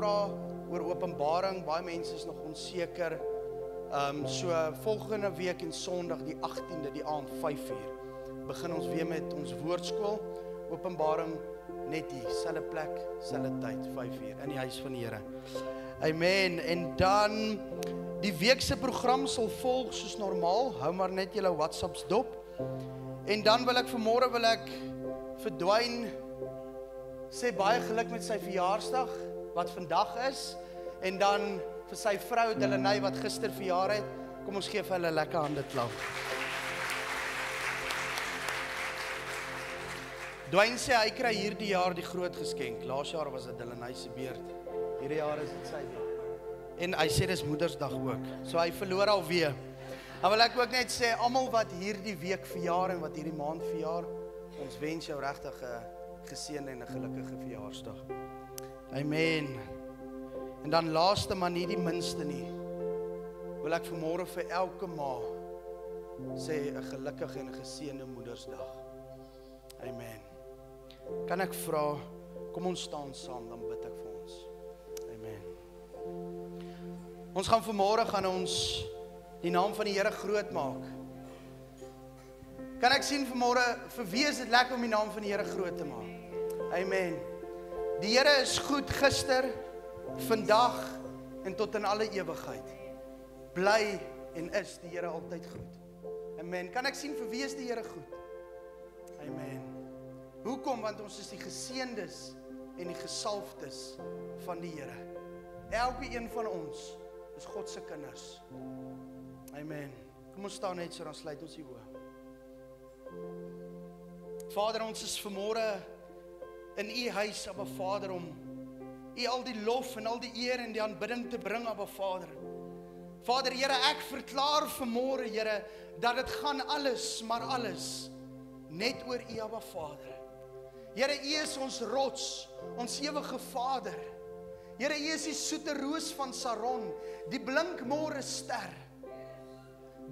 vra oor Openbaring, baie mense is nog onseker. So volgende week en Sondag die 18de, die aand 5:00, begin ons weer met ons woordskool, Openbaring, net hier, selfde plek, selfde tyd, 5:00, in die huis van die Here. Amen, en dan, die weekse program sal volg soos normaal, hou maar net julle WhatsApps dop, en dan wil ek vanmôre vir Dwayne sê baie geluk met sy verjaarsdag, wat vandag is, en dan vir sy vrou Delaney wat gister verjaar het, kom ons gee vir hulle lekker hande klap. Dwayne sê hy kry hierdie jaar die groot geskenk. Laas jaar was dit Delaney se beurt. Hierdie jaar is dit sy beurt. En hy sê dis Moedersdag ook. So hy verloor alweer. Dan wil ek ook net sê, almal wat hierdie week verjaar en wat hierdie maand verjaar, ons wens jou regtig 'n geseënde en 'n gelukkige verjaarsdag. Amen. En dan laaste maar nie die minste nie, wil ek vanmôre vir elke ma sê 'n gelukkige en 'n geseënde Moedersdag. Amen. Kan ek vra, kom ons staan saam, dan bid ek vir ons. Amen. Ons gaan vanmôre ons die naam van die Here groot maak. Kan ek sien vanmôre, vir wie is dit lekker om die naam van die Here groot te maak? Amen. Die Here is goed gister, vandag en tot in alle ewigheid. Bly en is die Here altyd goed. Amen. Kan ek sien vir wie is die Here goed? Amen. Hoekom? Want ons is die geseëndes en die gesalfdes van die Here. Elke een van ons is God se kinders. Amen. Kom ons staan net so, dan sluit ons die oë. Vader, ons is vanmôre in U huis, Abba Vader, om U al die lof en al die eer en die aanbidding te bring, Abba Vader. Vader, Here, ek verklaar vanmôre, Here, dat dit gaan alles, maar alles, net oor U, Abba Vader. Here, U is ons rots, ons ewige Vader. Here, U is die soete roos van Saron, die blinkmôre ster.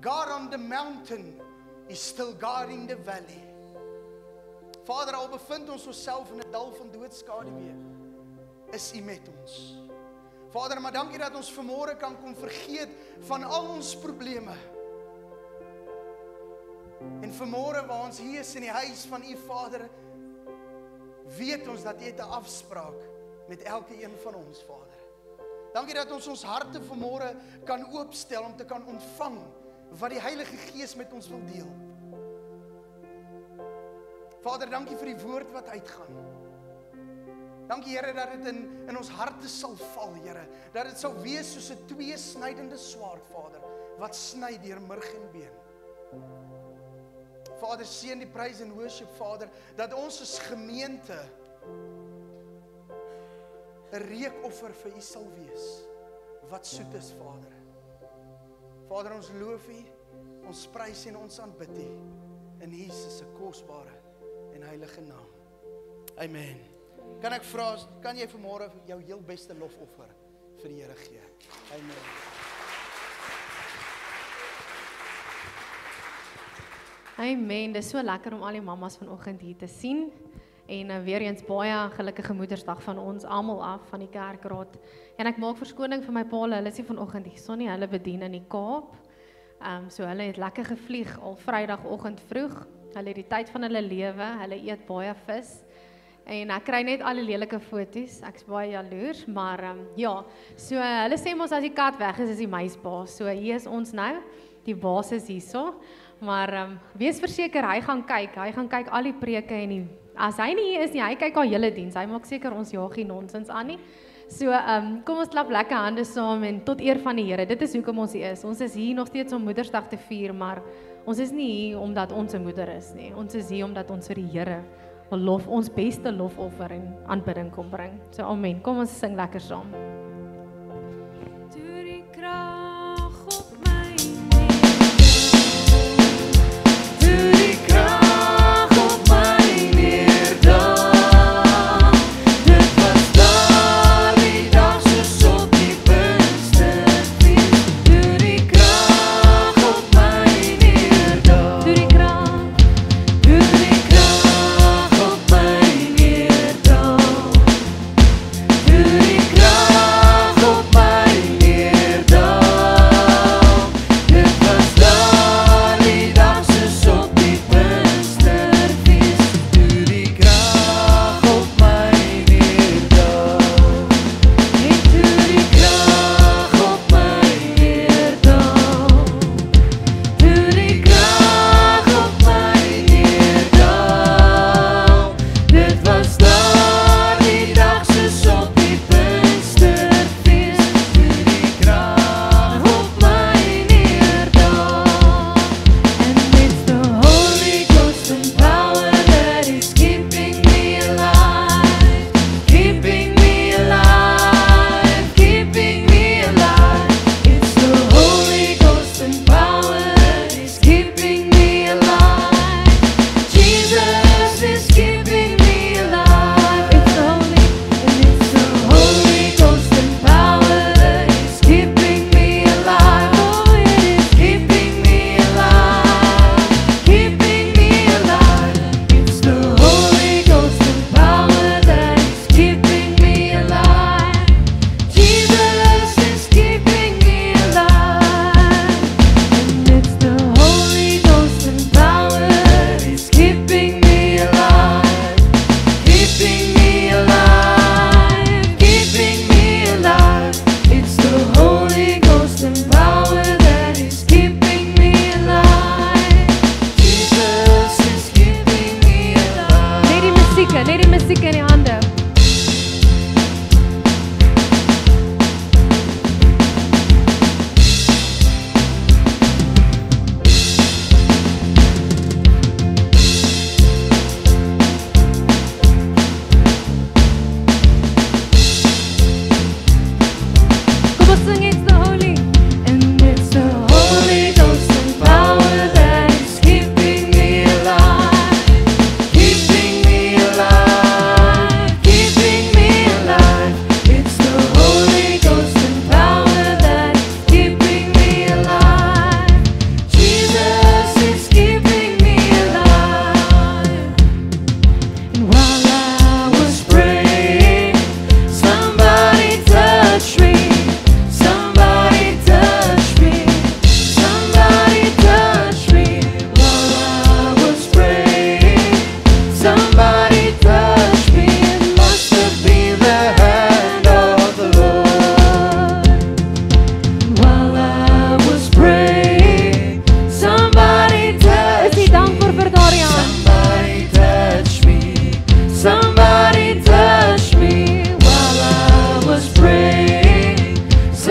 God on the mountain is still guarding the valley. Vader, al bevind ons onsself in 'n dal van doodskaduwee, is U met ons. Vader, maar dankie dat ons vanmôre kan kom vergeet van al ons probleme. En vanmôre waar ons hier is in die huis van U Vader, weet ons dat U het 'n afspraak met elke een van ons, Vader. Dankie dat ons harte vanmôre kan oopstel om te kan ontvang wat die Heilige Gees met ons wil deel. Vader, dankie vir die woord wat uitgaan. Dankie, Here, dat dit in ons harte sal val, Here. Dat dit sal wees soos 'n tweesnydende swaard, Vader, wat sny deur murg en been. Vader, seën die praise and worship, Vader, dat ons as gemeente 'n reukoffer vir U sal wees, wat soet is, Vader. Vader, ons loof U, ons prys en ons aanbid U, in Jesus se kosbare en heilige naam. Amen. Kan ek vra, kan jy vanmôre jou heel beste lofoffer vir die Here gee? Amen. Amen, dis so lekker om al die mammas vanoggend hier te sien. En weer eens baie gelukkige Moedersdag van ons almal af, van die kerkraad. En ek maak verskoning vir my pa, hulle is nie vanoggend hier nie, hulle bedien in die Kaap. So hulle het lekker gevlieg al Vrydagoggend vroeg. Hulle het die tyd van hulle lewe, hulle eet baie vis. En ek kry net al die lelike foto's, ek is baie jaloers, maar ja, so hulle sê mos as die kat weg is die muis baas. So hier is ons nou, die baas is hierso, maar wees verseker, hy gaan kyk al die preke en as hy nie hier is nie, hy kyk al hele diens, hy maak seker ons jaag nie nonsens aan nie. So kom ons klap lekker hande saam en tot eer van die Here, dit is hoekom ons hier is. Ons is hier nog steeds om Moedersdag te vier, maar ons is nie hier omdat ons 'n moeder is nie, ons is hier omdat ons vir die Here lof, ons beste lofoffer en aanbidding kom bring. So amen, kom ons sing lekker saam. Toe die krag op my toe die krag op my neerdaal, dit was daar die dag soos op die Pinksterfees. Toe die krag op my neerdaal, toe die krag op my neerdaal, toe die krag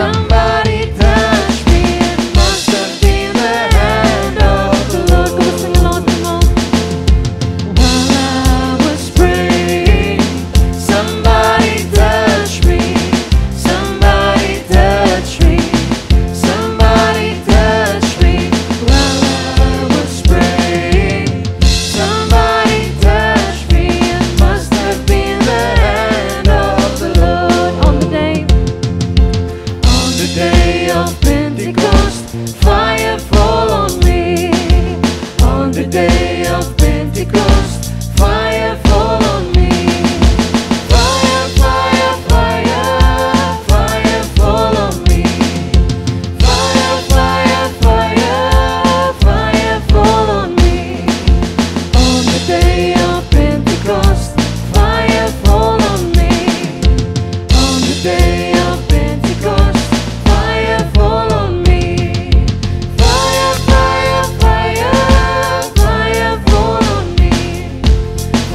Somebody touched me, it must have been the hand of the Lord. Kom ons sing 'n laaste maal. While I was praying, somebody touched me. Somebody touched me. Somebody touched me. While I was praying, somebody touched me. It must have been the hand of the Lord. On the day of Pentecost, fire fall on me. On the day of Pentecost, fire fall on me. Fire, fire, fire, fire fall on me. Fire, fire, fire, fire fall on me. On the day of Pentecost, fire fall on me. On the day of Pentecost, fire fall on me. Fire, fire, fire, fire fall on me.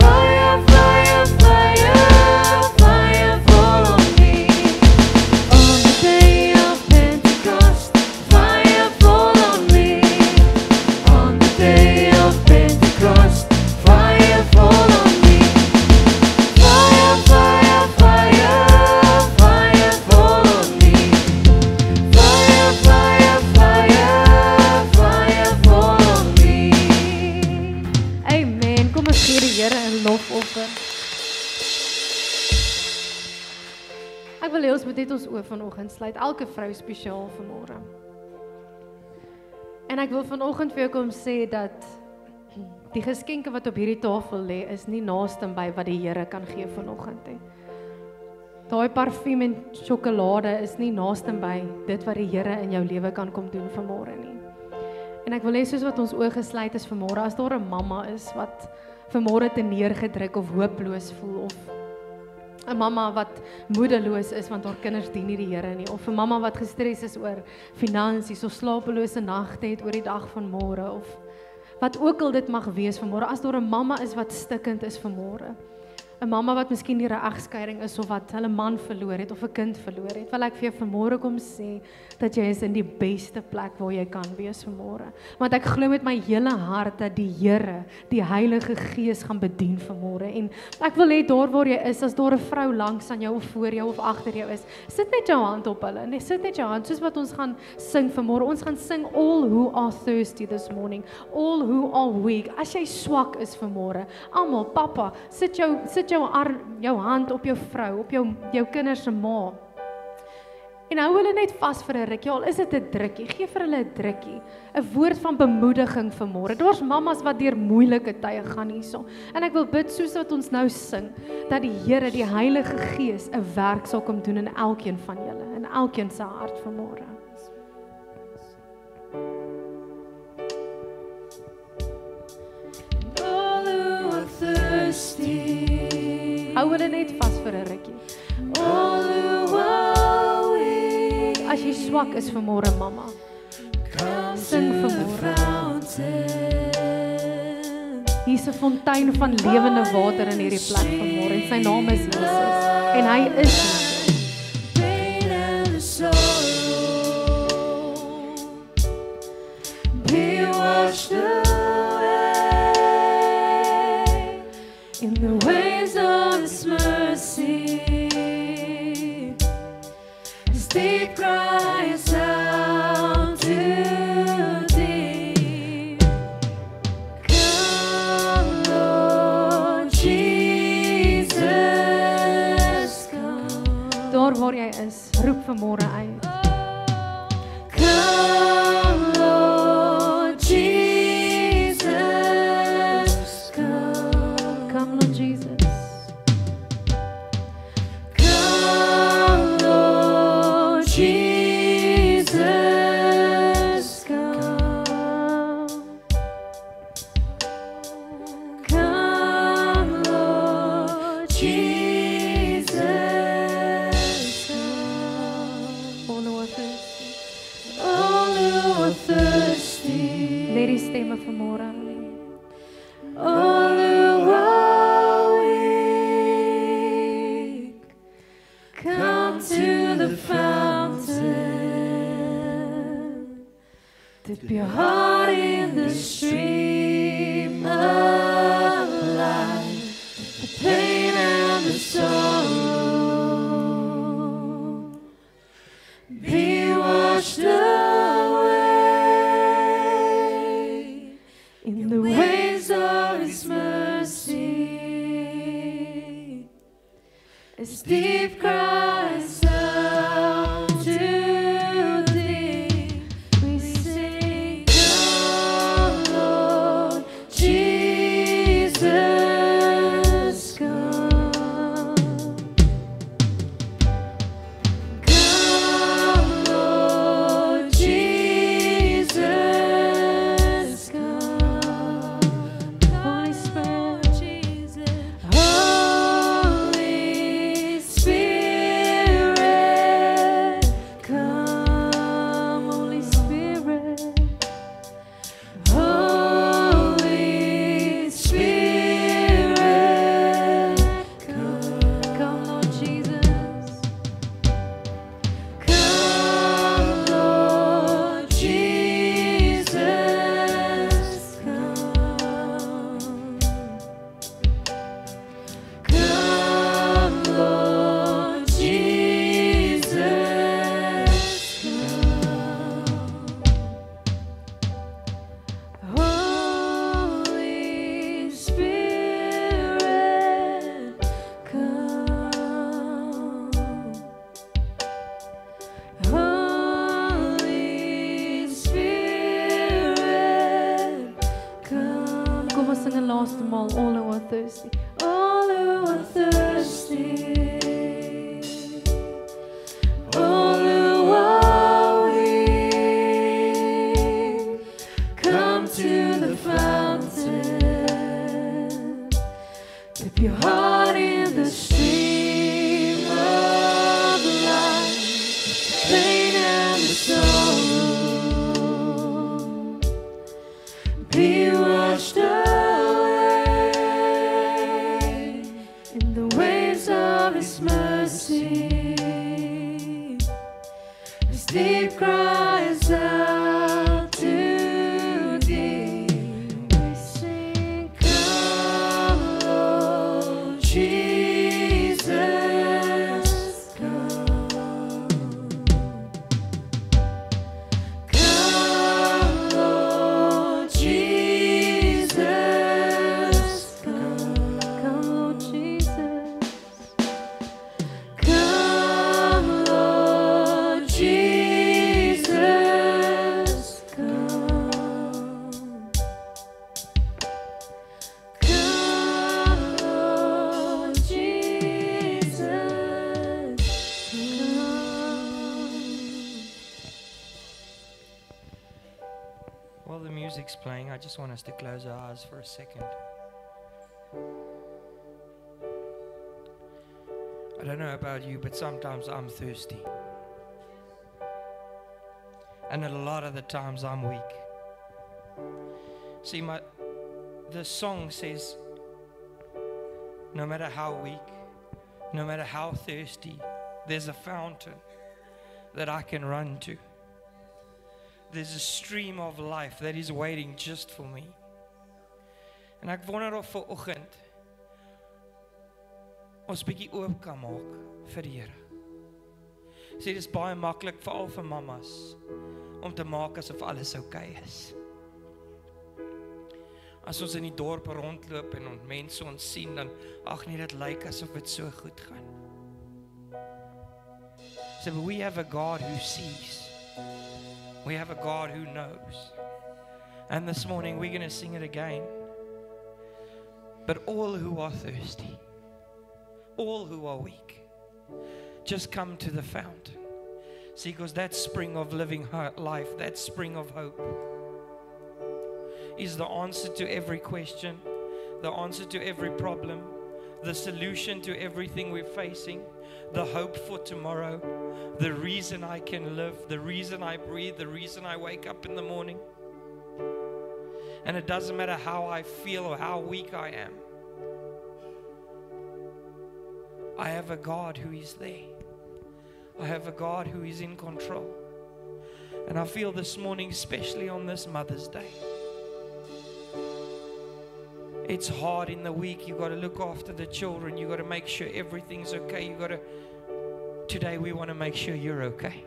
Fire, fire, fire, fire fall on me. On the day of Pentecost, fire fall on me. On the day of Pentecost, fire fall on me. Fire, fire, fire, fire fall on me. Fire, fire, fire, fire fall on me. Amen. Kom ons gee die Here 'n lofoffer. Ek wil hê ons moet net ons oë vanoggend sluit. Elke vrou spesiaal vanmôre. En ek wil vanoggend vir jou kom sê dat die geskenke wat op hierdie tafel lê is nie naaste by wat die Here kan gee vanoggend nie. Daai parfuum en sjokolade is nie naaste by dit wat die Here in jou lewe kan kom doen vanmôre nie. En ek wil hê soos wat ons oë gesluit is vanmôre, as daar 'n mamma is wat vanmôre te neergedruk of hooploos voel, of 'n mamma wat moedeloos is want haar kinders dien nie die Here nie, of 'n mamma wat gestres is oor finansies of slapelose nagte het oor die dag van môre, of wat ook al dit mag wees vanmôre, as daar 'n mamma is wat stikkend is vanmôre, 'n mamma wat miskien deur 'n egskeiding is of wat hulle man verloor het of 'n kind verloor het, wil ek vir jou vanmôre kom sê dat jy is in die beste plek waar jy kan wees vanmôre. Want ek glo met my hele hart dat die Here, die Heilige Gees gaan bedien vanmôre. En ek wil hê daar waar jy is, as daar 'n vrou langs aan jou of voor jou of agter jou is, sit net jou hand op hulle. Nee, sit net jou hand soos wat ons gaan sing vanmôre. Ons gaan sing all who are thirsty this morning, all who are weak. As jy swak is vanmôre, almal, pappa, sit jou hand op jou vrou, op jou kinders se ma. En hou hulle net vas vir 'n rukkie, al is dit 'n drukkie, gee vir hulle 'n drukkie, 'n woord van bemoediging vanmôre. Daar's mammas wat deur moeilike tye gaan hierso. En ek wil bid soos wat ons nou sing, dat die Here, die Heilige Gees, 'n werk sal kom doen in elkeen van julle, in elkeen se hart vanmôre. All who are thirsty, Hou hulle net vas vir 'n rukkie. all who are weak, As jy swak is vanmôre, mamma, come sing to the vanmôre. fountain. Hier's 'n fontein van lewende water in hierdie plek vanmôre en sy naam is Jesus. En hy is Jesus. Pain and sorrow be washed away in the waves of His mercy. As deep cries out to deep. Come, Lord Jesus, come. Daar waar jy is, roep vanmôre uit. Come, Lord Jesus, come. Come, Lord Jesus. Come, Lord Jesus, come. Come, Lord Jesus, come. All who are thirsty. All who are thirsty, Let die stemme vanmôre. all who are weak, come to the fountain. Dip your heart in the stream of life, the pain and the sorrow. Be washed away in the waves of His mercy. As deep cries out to Thee, we sing, Come, Lord Jesus, come. Come, Lord Jesus, come. Holy Spirit, Jesus. Holy Spirit, come. Holy Spirit. Holy Spirit, come. Come, Lord Jesus. Come, Lord Jesus, come. Come, Lord Jesus, come. Holy Spirit, come. Holy Spirit, come. Kom ons sing 'n laaste maal, all who are thirsty. All who are thirsty, all who are weak, come to the fountain. Dip your heart in the stream of life, the pain and the sorrow. Be washed away in the waves of His mercy. As deep cries out to Thee, we sing, Come, Lord Jesus, come. Come, Lord Jesus, come. Come, Lord Jesus. Come, Lord Jesus, come. Come, Lord Jesus, come. While the music's playing, I just want us to close our eyes for a second. I don't know about you, but sometimes I'm thirsty. And a lot of the times I'm weak. See, the song says, no matter how weak, no matter how thirsty, there's a fountain that I can run to. There's a stream of life that is waiting just for me. En ek wonder of vanoggend ons bietjie oop kan maak vir die Here. Sê dis baie maklik veral vir mammas om te maak asof alles oukei is. As ons in die dorp rondloop en ons mense ons sien, dan ag nee, dit lyk asof dit so goed gaan. So we have a God who sees. We have a God who knows. And this morning we're going to sing it again. But all who are thirsty, all who are weak, just come to the fountain. See, because that spring of living life, that spring of hope, is the answer to every question, the answer to every problem, the solution to everything we're facing, the hope for tomorrow, the reason I can live, the reason I breathe, the reason I wake up in the morning. And it doesn't matter how I feel or how weak I am. I have a God who is there. I have a God who is in control. And I feel this morning, especially on this Mother's Day, it's hard in the week. You got to look after the children. You got to make sure everything's okay. Today we want to make sure you're okay.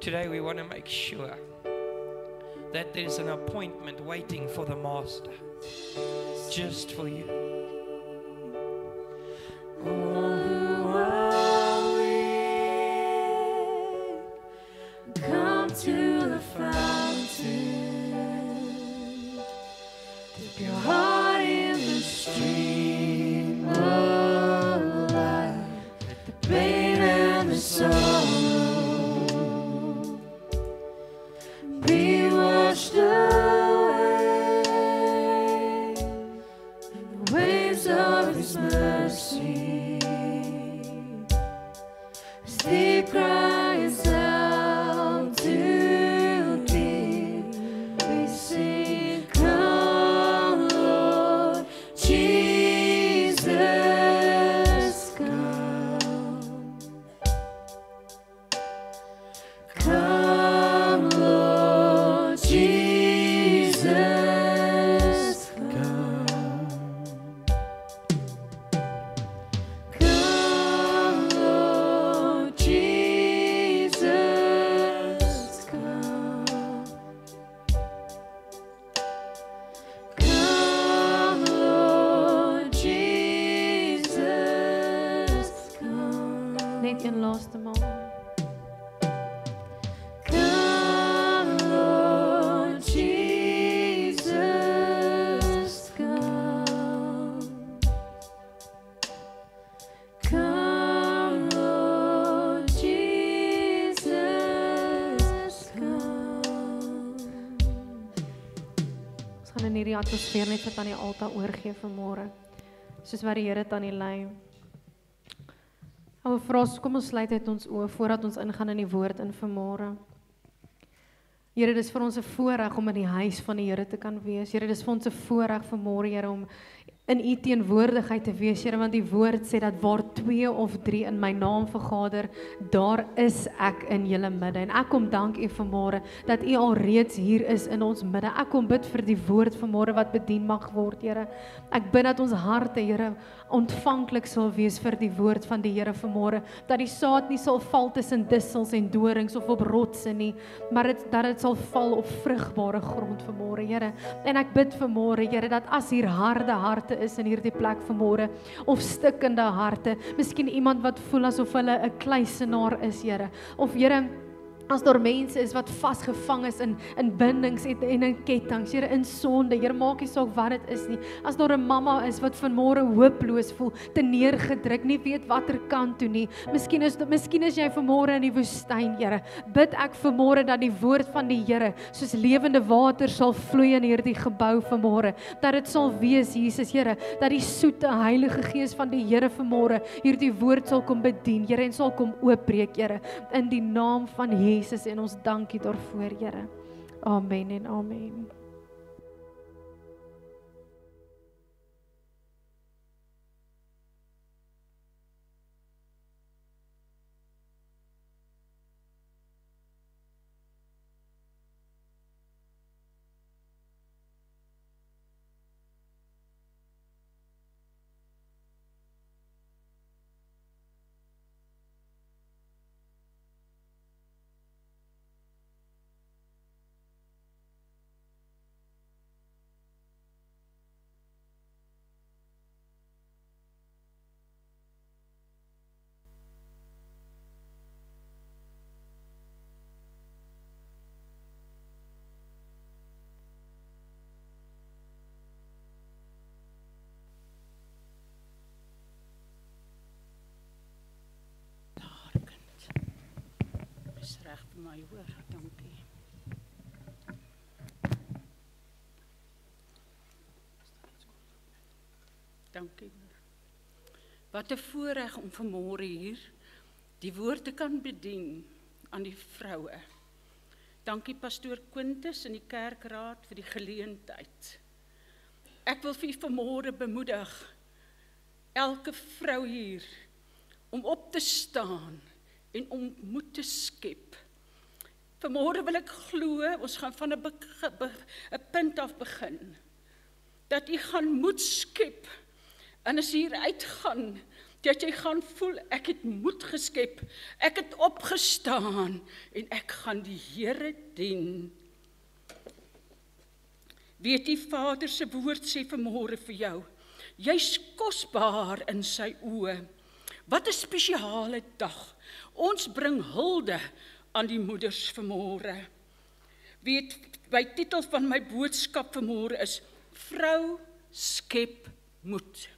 Today we want to make sure that there's an appointment waiting for the Master, just for you. Come to the fountain, dip your heart in the stream of life, the pain and the sorrow be washed away in the waves of His mercy, as deep cries out to Thee, we sing, come, Lord Jesus, come. Come, Lord Jesus, come. Come, Lord Jesus, come. Come, Lord Jesus, come. Net een laaste maal. Come, Lord Jesus, come. Come, Lord Jesus, come. Ons gaan in hierdie atmosfeer net vir Tannie Alta oorgee vanmôre. Soos wat die Here Tannie lei. Ou vra, kom ons sluit uit ons oë voordat ons ingaan in die woord in vanmôre. Here, dis vir ons 'n voorreg om in die huis van die Here te kan wees. Here, dis vir ons 'n voorreg vanmôre, Here, om in U teenwoordigheid te wees, Here, want die woord sê dat waar 2 of 3 in my naam vergader, daar is ek in julle midde. En ek kom dank U vanmôre dat U alreeds hier is in ons midde. Ek kom bid vir die woord vanmôre wat bedien mag word, Here. Ek bid dat ons harte, Here, ontvanklik sal wees vir die woord van die Here vanmôre, dat die saad nie sal val tussen dissels en dorings of op rotse nie, maar dat dit sal val op vrugbare grond vanmôre, Here. En ek bid vanmôre, Here, dat as hier harde harte is in hierdie plek vanmôre, of stikkende harte, miskien iemand wat voel asof hulle 'n kluisenaar is, Here, of Here, as daar mense is wat vasgevang is in bindings en in kettinge, Here, in sonde, Here, maak nie saak wat dit is nie. As daar 'n mamma is wat vanmôre hooploos voel, te neergedruk, nie weet watter kant toe nie. Miskien is jy vanmôre in die woestyn, Here. Bid ek vanmôre dat die woord van die Here soos lewende water sal vloei in hierdie gebou vanmôre. Dat dit sal wees, Jesus, Here, dat die soete Heilige Gees van die Here vanmôre hierdie woord sal kom bedien, Here, en sal kom oopbreek, Here, in die naam van Jesus, en ons dankie daarvoor, Here. Amen en amen. Reg vir my hoor, dankie. Dankie. Wat 'n voorreg om vanmôre hier die woord te kan bedien aan die vroue. Dankie pastoor Quintus en die kerkraad vir die geleentheid. Ek wil vir u vanmôre bemoedig, elke vrou hier, om op te staan en om moed te skep Vanmôre wil ek glo, ons gaan van 'n punt af begin, dat jy gaan moed skep, en as jy hier uitgaan, dat jy gaan voel, ek het moed geskep, ek het opgestaan, en ek gaan die Here dien. Weet jy, Vader se woord sê vanmôre vir jou, jy's kosbaar in sy oë. Wat 'n spesiale dag. Ons bring hulde aan die moeders vanmôre. Weet, my titel van my boodskap vanmôre is, Vrou skep moed.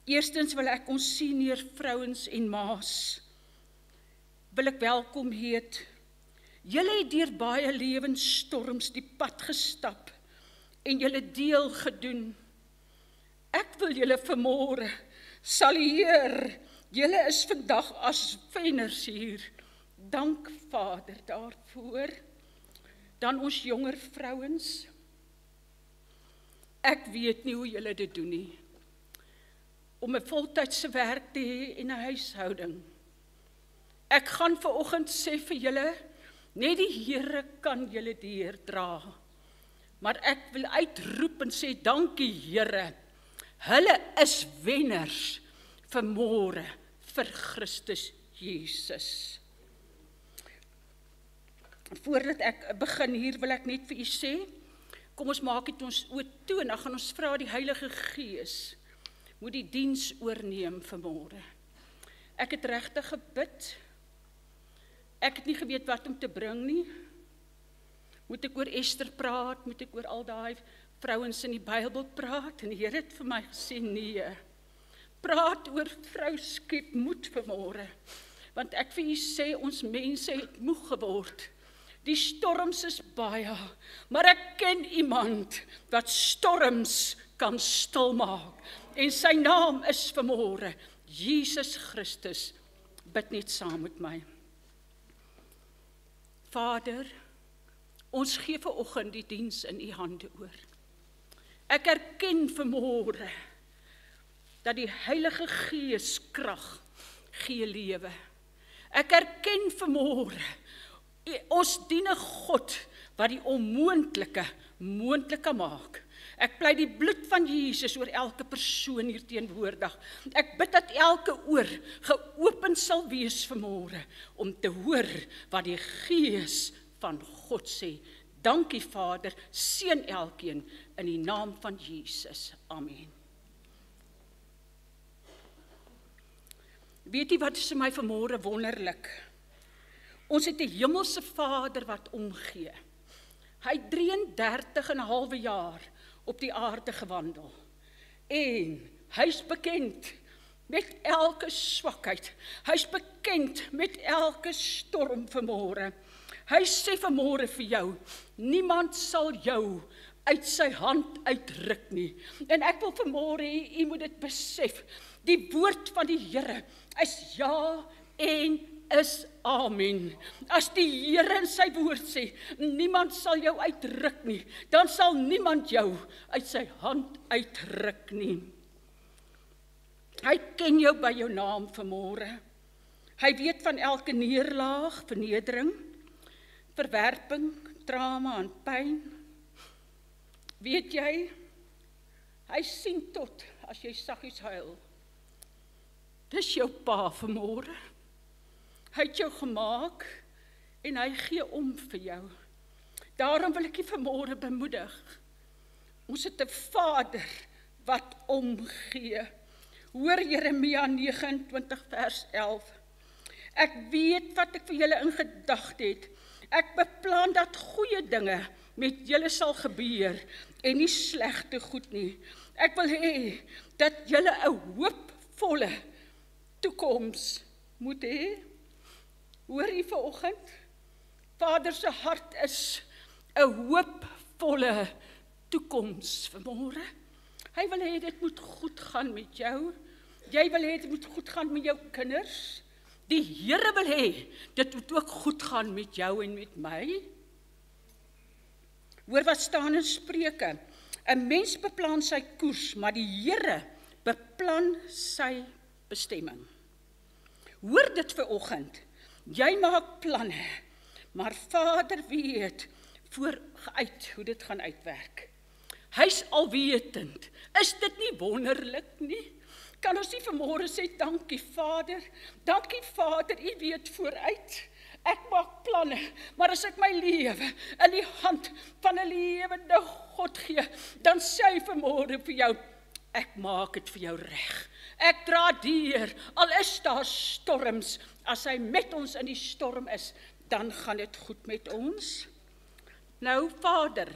Eerstens wil ek ons senior vrouens en maas, wil ek welkom heet. Julle het deur baie lewensstorms die pad gestap, en julle deel gedoen. Ek wil julle vanmôre salueer. Julle is vandag as wenners hier. Dank Vader daarvoor. Dan ons jonger vrouens. Ek weet nie hoe julle dit doen nie. Om 'n voltydse werk te hê en 'n huishouding. Ek gaan vanoggend sê vir julle, net die Here kan julle deurdra. Maar ek wil uitroep en sê, dankie Here. Hulle is wenners vanmôre vir Christus Jesus. Voordat ek begin hier, wil ek net vir u sê, kom ons maak dit ons oë toe, en dan gaan ons vra die Heilige Gees, moet die diens oorneem vanmôre. Ek het regtig gebid, ek het nie geweet wat om te bring nie. Moet ek oor Ester praat, moet ek oor al daai vrouens in die Bybel praat, en die Here het vir my gesê, nee, praat oor vrou skep moed vanmôre, want ek vir u sê, ons mense het moeg geword, die storms is baie, maar ek ken iemand, wat storms kan stilmaak, en sy naam is vanmôre, Jesus Christus. Bid net saam met my. Vader, ons gee vanoggend die diens in u hande oor. Ek erken vanmôre dat die Heilige Gees krag gee lewe. Ek erken vanmôre, ons dien 'n God wat die onmoontlike moontlik maak. Ek pleit die bloed van Jesus oor elke persoon hier teenwoordig. Ek bid dat elke oor geopen sal wees vanmôre om te hoor wat die Gees van God sê. Dankie Vader, seën elkeen in die naam van Jesus. Amen. Weet jy wat is vir my vanmôre wonderlik? Ons het 'n hemelse Vader wat omgee. Hy het 33 en 'n halwe jaar op die aarde gewandel. En hy's bekend met elke swakheid. Hy's bekend met elke storm vanmôre. Hy sê vanmôre vir jou, niemand sal jou uit sy hand uitruk nie. En ek wil vanmôre hê, u moet dit besef. Die woord van die Here is ja en is amen. As die Here in sy woord sê, niemand sal jou uitruk nie, dan sal niemand jou uit sy hand uitruk nie. Hy ken jou by jou naam vanmôre. Hy weet van elke neerlaag, vernedering, verwerping, trauma en pyn. Weet jy, hy sien tot as jy saggies huil. Dis jou pa vanmôre. Hy het jou gemaak en hy gee om vir jou. Daarom wil ek jy vanmôre bemoedig. Ons het 'n Vader wat omgee. Hoor Jeremia 29 vers 11. Ek weet wat ek vir julle in gedagte het. Ek beplan dat goeie dinge met julle sal gebeur en nie slegte goed nie. Ek wil hê dat julle 'n hoopvolle toekoms moet hê. Hoor jy vanoggend? Vader se hart is 'n hoopvolle toekoms vanmôre. Hy wil hê dit moet goed gaan met jou. Jy wil hê dit moet goed gaan met jou kinders. Die Here wil hê dit moet ook goed gaan met jou en met my. Hoor wat staan in Spreuke. 'n Mens beplan sy koers, maar die Here beplan sy bestemming. Hoor dit vanoggend. Jy maak planne, maar Vader weet vooruit hoe dit gaan uitwerk. Hy's alwetend. Is dit nie wonderlik nie? Kan ons nie vanmôre sê, dankie Vader, U weet vooruit. Ek maak planne, maar as ek my lewe in die hand van 'n lewende God gee, dan sê hy vanmôre vir jou, ek maak dit vir jou reg. Ek dra deur, al is daar storms, as hy met ons in die storm is, dan gaan dit goed met ons. Nou, Vader,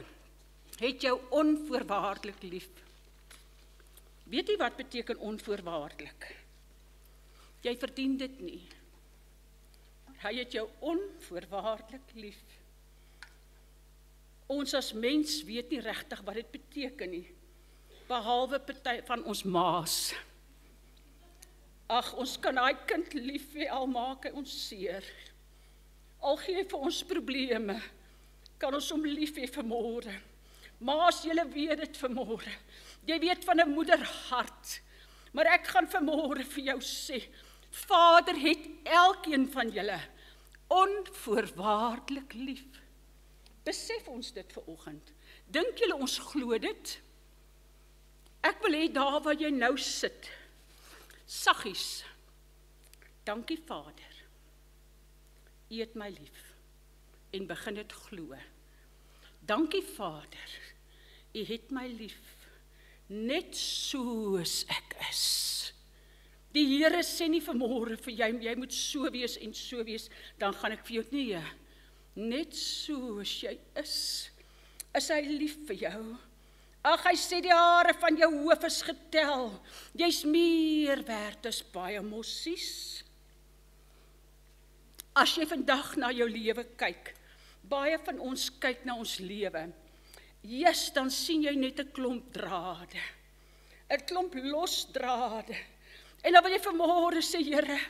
het jou onvoorwaardelik lief. Weet jy wat beteken onvoorwaardelik? Jy verdien dit nie. Hy het jou onvoorwaardelik lief. Ons as mens weet nie regtig wat dit beteken nie, behalwe party van ons maas. Ag, ons kan daai kind lief hê, al maak hy ons seer. Al gee hy vir ons probleme, kan ons hom lief hê vanmôre. Maas, julle weet dit vanmôre. Jy weet van 'n moederhart. Maar ek gaan vanmôre vir jou sê, Vader het elkeen van julle onvoorwaardelik lief. Besef ons dit vanoggend. Dink julle ons glo dit? Ek wil hê daar waar jy nou sit, saggies, dankie Vader, U het my lief, en begin dit glo. Dankie Vader, U het my lief, net soos ek is. Die Here sê nie vanmôre vir jy moet so wees en so wees, dan gaan ek vir jou nee. Net soos jy is hy lief vir jou. Ag, hy sê die hare van jou hoof is getel. Jy's meer werd as baie mossies. As jy vandag na jou lewe kyk, baie van ons kyk na ons lewe, dan sien jy net 'n klomp drade, 'n klomp losdrade. En dan wil jy vanmôre sê, Here,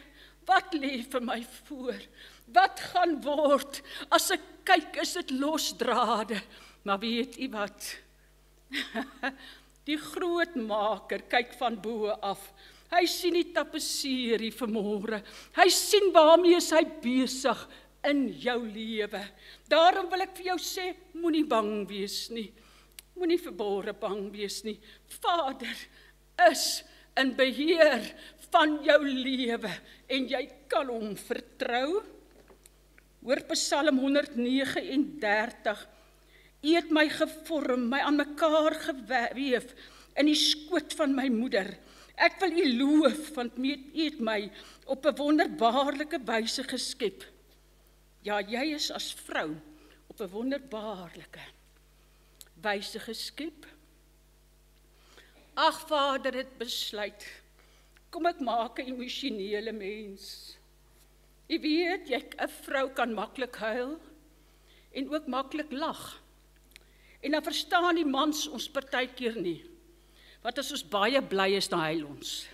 wat lê vir my voor? Wat gaan word? As ek kyk, is dit losdrade. Maar weet U wat? Die grootmaker kyk van bo af. Hy sien die tapisserie vanmôre. Hy sien waarmee is hy besig in jou lewe. Daarom wil ek vir jou sê, moenie bang wees nie. Moenie verborre bang wees nie. Vader is in beheer van jou lewe en jy kan hom vertrou. Hoor Psalm 139. U het my gevorm, my aan mekaar geweef in die skoot van my moeder. Ek wil U loof, want U het my op 'n wonderbaarlike wyse geskep. Ja, jy is as vrou op 'n wonderbaarlike wyse geskep. Ag Vader, het besluit, kom ek maak 'n emosionele mens. U weet, 'n vrou kan maklik huil en ook maklik lag. En dan verstaan die mans ons partykeer nie. Want as ons baie bly is, dan huil ons.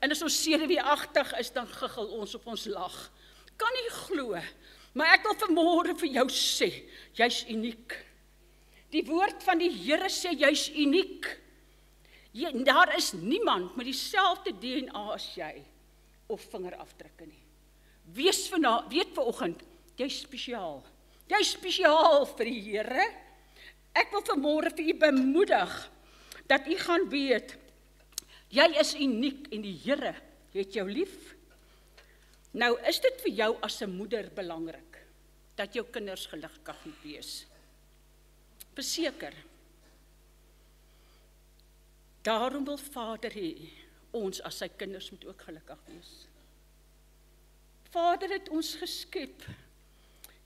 En as ons senuweeagtig is, dan giggel ons op ons lag. Kan nie glo, maar ek wil vanmôre vir jou sê, jy's uniek. Die woord van die Here sê jy's uniek. Daar is niemand met dieselfde DNA as jy, of vingerafdrukke nie. Weet vanoggend, jy's spesiaal. Jy's spesiaal vir die Here. Ek wil vanmôre vir U bemoedig, dat U gaan weet, jy is uniek en die Here het jou lief. Nou, is dit vir jou as 'n moeder belangrik, dat jou kinders gelukkig moet wees? Verseker. Daarom wil Vader hê, ons as sy kinders moet ook gelukkig wees. Vader het ons geskep,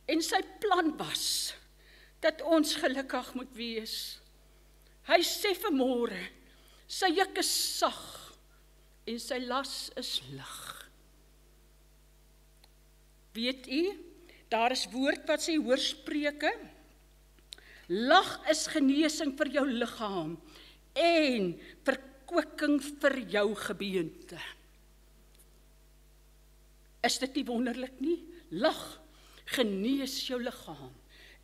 en sy plan was, dat ons gelukkig moet wees. Hy sê vanmôre, sy juk is sag, en sy las is lig. Weet U, daar is woord wat sê, hoor Spreuke, lag is genesing vir jou liggaam, en verkwikking vir jou gebeente. Is dit nie wonderlik nie? Lag genees jou liggaam,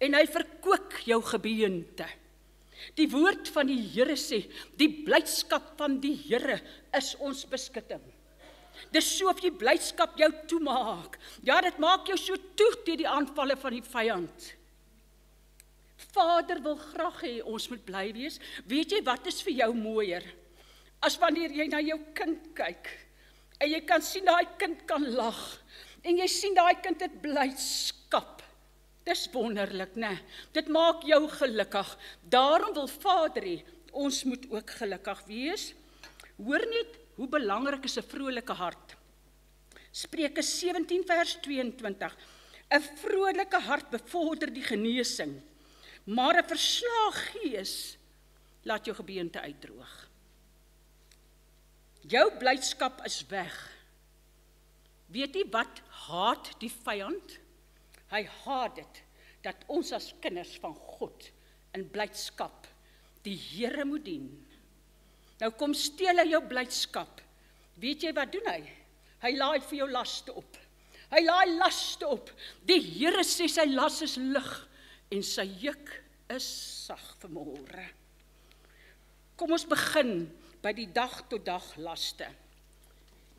en hy verkwik jou gebeente. Die woord van die Here sê, die blydskap van die Here is ons beskutting. Dis so of jy blydskap jou toemaak. Ja, dit maak jou so toe teen die aanvalle van die vyand. Vader wil graag hê ons moet bly wees. Weet jy wat is vir jou mooier? As wanneer jy na jou kind kyk en jy kan sien daai kind kan lag en jy sien daai kind het blydskap. Dis wonderlik, né? Dit maak jou gelukkig. Daarom wil Vader hê ons moet ook gelukkig wees. Hoor net hoe belangrik is 'n vrolike hart. Spreuke 17 vers 22. 'n Vrolike hart bevorder die genesing, maar 'n verslae gees laat jou gebeente uitdroog. Jou blydskap is weg. Weet jy wat haat die vyand? Hy haat dit dat ons as kinders van God in blydskap die Here moet dien. Nou kom steel hy jou blydskap. Weet jy wat doen hy? Hy laai vir jou laste op. Hy laai laste op. Die Here sê sy las is lig en sy juk is sag vanmôre. Kom ons begin by die dag tot dag laste.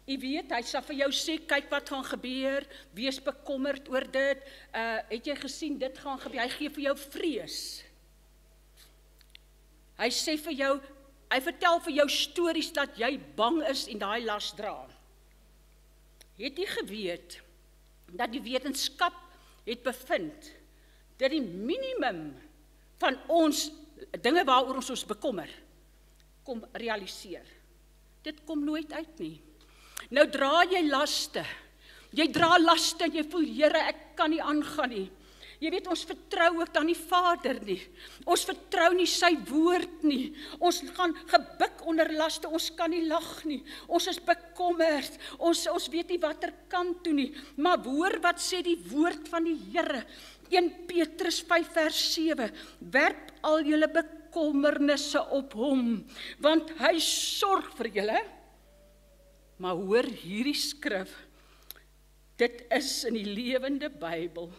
Jy weet, hy sal vir jou sê, kyk wat gaan gebeur, wees bekommerd oor dit, het jy gesien, dit gaan gebeur, hy gee vir jou vrees. Hy sê vir jou, hy vertel vir jou stories dat jy bang is en daai las dra. Het jy geweet, dat die wetenskap het bevind, dat die minimum van ons, dinge waaroor ons bekommer, kom realiseer. Dit kom nooit uit nie. Nou dra jy laste. Jy dra laste en jy voel, Here, ek kan nie aangaan nie. Jy weet, ons vertrou ook dan nie Vader nie. Ons vertrou nie sy woord nie. Ons gaan gebuk onder laste, ons kan nie lag nie. Ons is bekommerd. Ons weet nie watter kant toe nie. Maar hoor wat sê die woord van die Here. 1 Petrus 5 vers 7. Werp al julle bekommernisse op hom, want hy sorg vir julle. Maar hoor hierdie skrif, dit is in die lewende Bybel.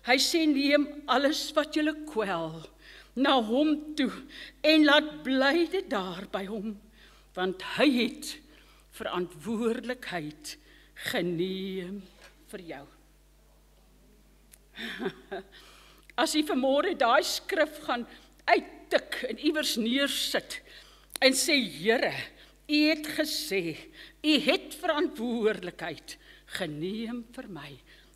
Hy sê, neem alles wat julle kwel na hom toe en laat bly dit daar by hom, want hy het verantwoordelikheid geneem vir jou. As jy vanmôre daai skrif gaan uittik en iewers neersit en sê, Here, U het gesê, U het verantwoordelikheid geneem vir my.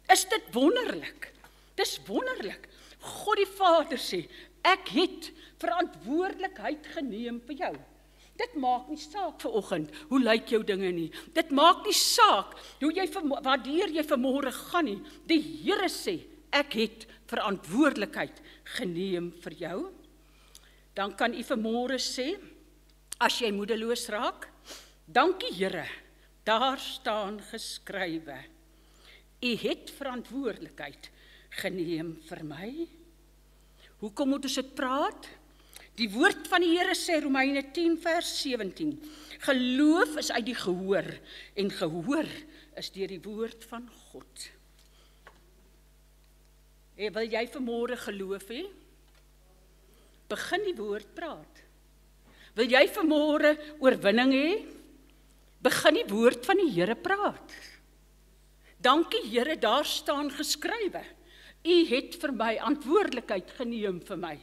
Is dit wonderlik? Dis wonderlik. God die Vader sê, ek het verantwoordelikheid geneem vir jou. Dit maak nie saak vanoggend, hoe lyk jou dinge nie. Dit maak nie saak, waardeer jy vanmôre gaan nie. Die Here sê, ek het verantwoordelikheid geneem vir jou. Dan kan u vanmôre sê, as jy moedeloos raak, dankie Here, daar staan geskrywe. U het verantwoordelikheid geneem vir my. Hoekom moet ons dit praat? Die woord van die Here sê, Romeine 10 vers 17, geloof is uit die gehoor, en gehoor is deur die woord van God. Wil jy vanmôre geloof hê? Begin die woord praat. Wil jy vanmôre oorwinning hê? Begin die woord van die Here praat. Dankie Here, daar staan geskrywe. U het vir my verantwoordelikheid geneem vir my.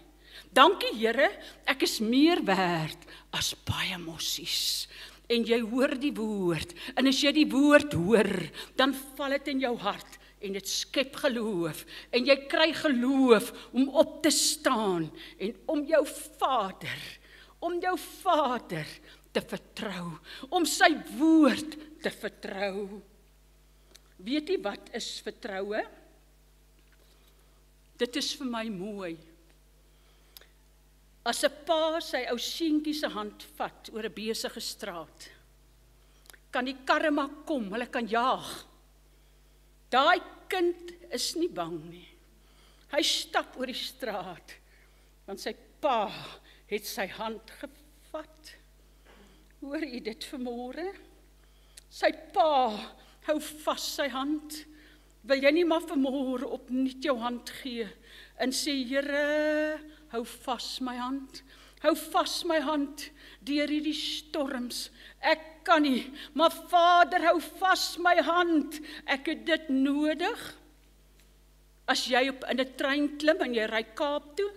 Dankie Here, ek is meer werd as baie mossies. En jy hoor die woord, en as jy die woord hoor, dan val dit in jou hart, en dit skep geloof, en jy kry geloof om op te staan, en om jou Vader te vertrou, om sy woord te vertrou. Weet jy wat is vertroue? Dit is vir my mooi. As 'n pa sy ou seentjie se hand vat oor 'n besige straat, kan die karre maar kom, hulle kan jaag. Daai kind is nie bang nie. Hy stap oor die straat, want sy pa het sy hand gevat. Hoor jy dit vanmôre? Sy pa hou vas sy hand. Wil jy nie maar vanmôre opnuut jou hand gee en sê, Here, hou vas my hand. Hou vas my hand deur hierdie storms. Ek ek kan nie, maar Vader, hou vas my hand, ek het dit nodig. As jy in 'n trein klim en jy ry Kaap toe,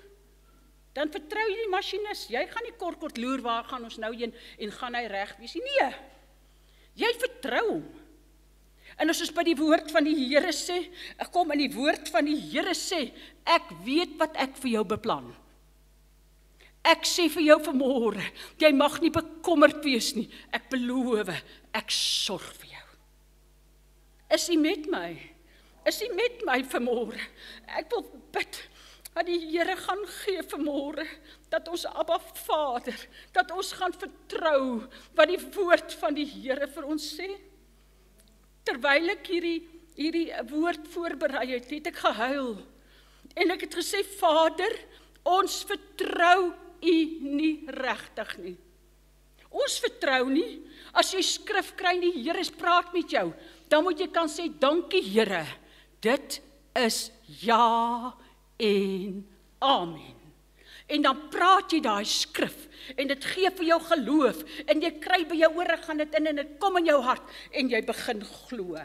dan vertrou jy die masjinis, jy gaan nie kort loer, waar gaan ons nou heen, en gaan hy reg wees? Nee, jy vertrou hom. En as ons by die woord van die Here sê, ek kom in die woord van die Here sê, ek weet wat ek vir jou beplan. Ek sê vir jou vanmôre, jy mag nie bekommerd wees nie, ek beloof, ek sorg vir jou. Is U met my? Is U met my vanmôre? Ek wil bid, dat die Here gaan gee vanmôre, dat ons Abba Vader, dat ons gaan vertrou, wat die woord van die Here vir ons sê. Terwyl ek hierdie woord voorberei het, het ek gehuil. En ek het gesê, Vader, ons vertrou U nie regtig nie. Ons vertrou nie. As jy skrif kry, die Here praat met jou, dan moet jy kan sê, dankie Here, dit is ja en amen. En dan praat jy daai skrif, en dit gee vir jou geloof, en jy kry by jou ore, gaan dit in, en dit kom in jou hart, en jy begin glo.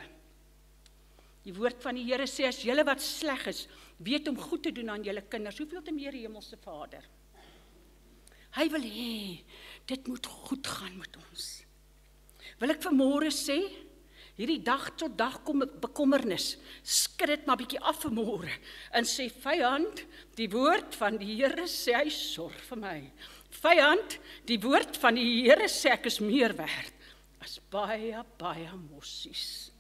Die woord van die Here sê, as julle wat sleg is, weet om goed te doen aan julle kinders, hoeveel te meer die Hemelse Vader. Hy wil hê, dit moet goed gaan met ons. Wil ek vanmôre sê, hierdie dag tot dag kom bekommernis, skud dit maar bietjie af vanmôre, en sê, vyand, die woord van die Here sê, hy sorg vir my. Vyand, die woord van die Here sê, ek is meer werd, as baie mossies.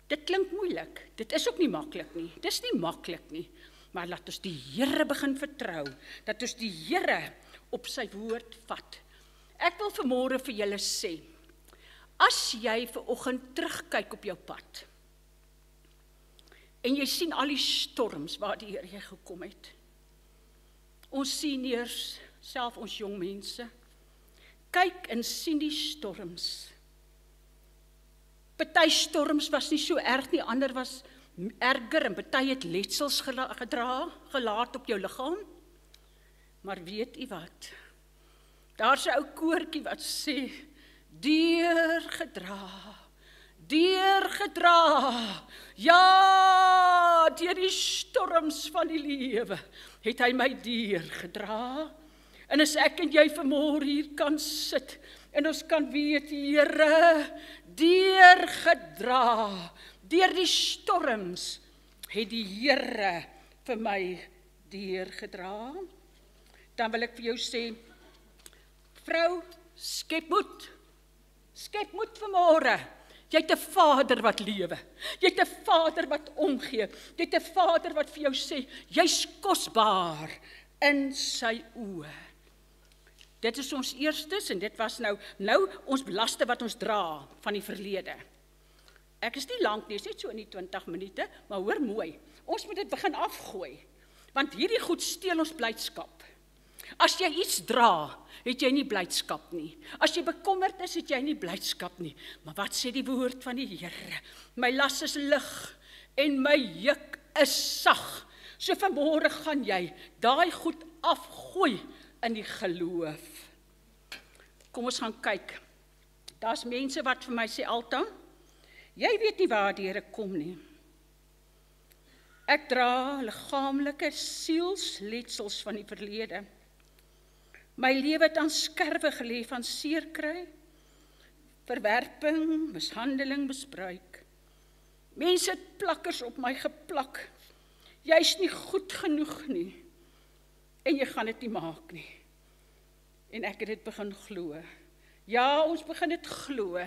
Dit klink moeilik, dit is ook nie maklik nie, dit is nie maklik nie, maar laat ons die Here begin vertrou, dat ons die Here op sy woord vat. Ek wil vanmôre vir julle sê, as jy vanoggend terugkyk op jou pad, en jy sien al die storms waar die Here jy gekom het, ons seniors, self ons jong mense, kyk en sien die storms. Party storms was nie so erg nie, ander was erger, en party het letsels gelaat op jou liggaam. Maar weet u wat? Daar's 'n ou koortjie wat sê, deurgedra, ja, deur die storms van die lewe, het hy my deurgedra. En as ek en jy vanmôre hier kan sit, en ons kan weet, Here, deurgedra, deur die storms, het die Here vir my deurgedra. Dan wil ek vir jou sê, vrou, skep moed vanmôre. Jy het 'n Vader wat lewe, jy het 'n Vader wat omgee, jy het 'n Vader wat vir jou sê, jy's kosbaar in sy oë. Dit is ons eerstes, en dit was nou ons belaste wat ons dra van die verlede. Ek is nie lank nie, is net so in die 20 minute, maar hoor mooi, ons moet dit begin afgooi, want hierdie goed steel ons blydskap. As jy iets dra, het jy nie blydskap nie. As jy bekommerd is, het jy nie blydskap nie. Maar wat sê die woord van die Here? My las is lig en my juk is sag. So vanmôre gaan jy daai goed afgooi in die geloof. Kom ons gaan kyk. Daar's mense wat vir my sê, Alta, jy weet nie waar die Here kom nie. Ek dra liggaamlike sielsletsels van die verlede. My lewe het aan skerwe gelê van seer kry, verwerping, mishandeling, misbruik. Mense het plakkers op my geplak. Jy's nie goed genoeg nie. En jy gaan dit nie maak nie. En ek het dit begin glo. Ja, ons begin dit glo.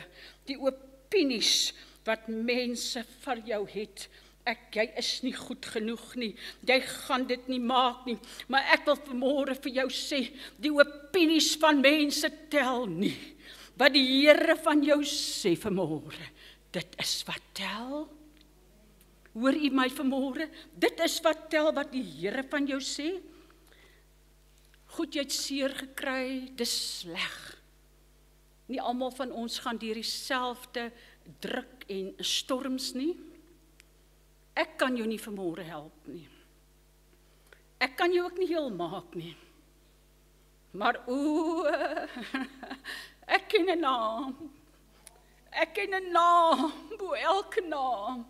Die opinies wat mense vir jou het. Jy is nie goed genoeg nie, jy gaan dit nie maak nie, maar ek wil vanmôre vir jou sê, die opinies van mense tel nie, wat die Here van jou sê vanmôre, dit is wat tel. Hoor u my vanmôre, dit is wat tel wat die Here van jou sê. Goed, jy het seer gekry, dis sleg. Nie almal van ons gaan deur dieselfde druk en storms nie. Ek kan jou nie vanmôre help nie. Ek kan jou ook nie heel maak nie. Maar Ek ken 'n naam. Ek ken 'n naam bo elke naam.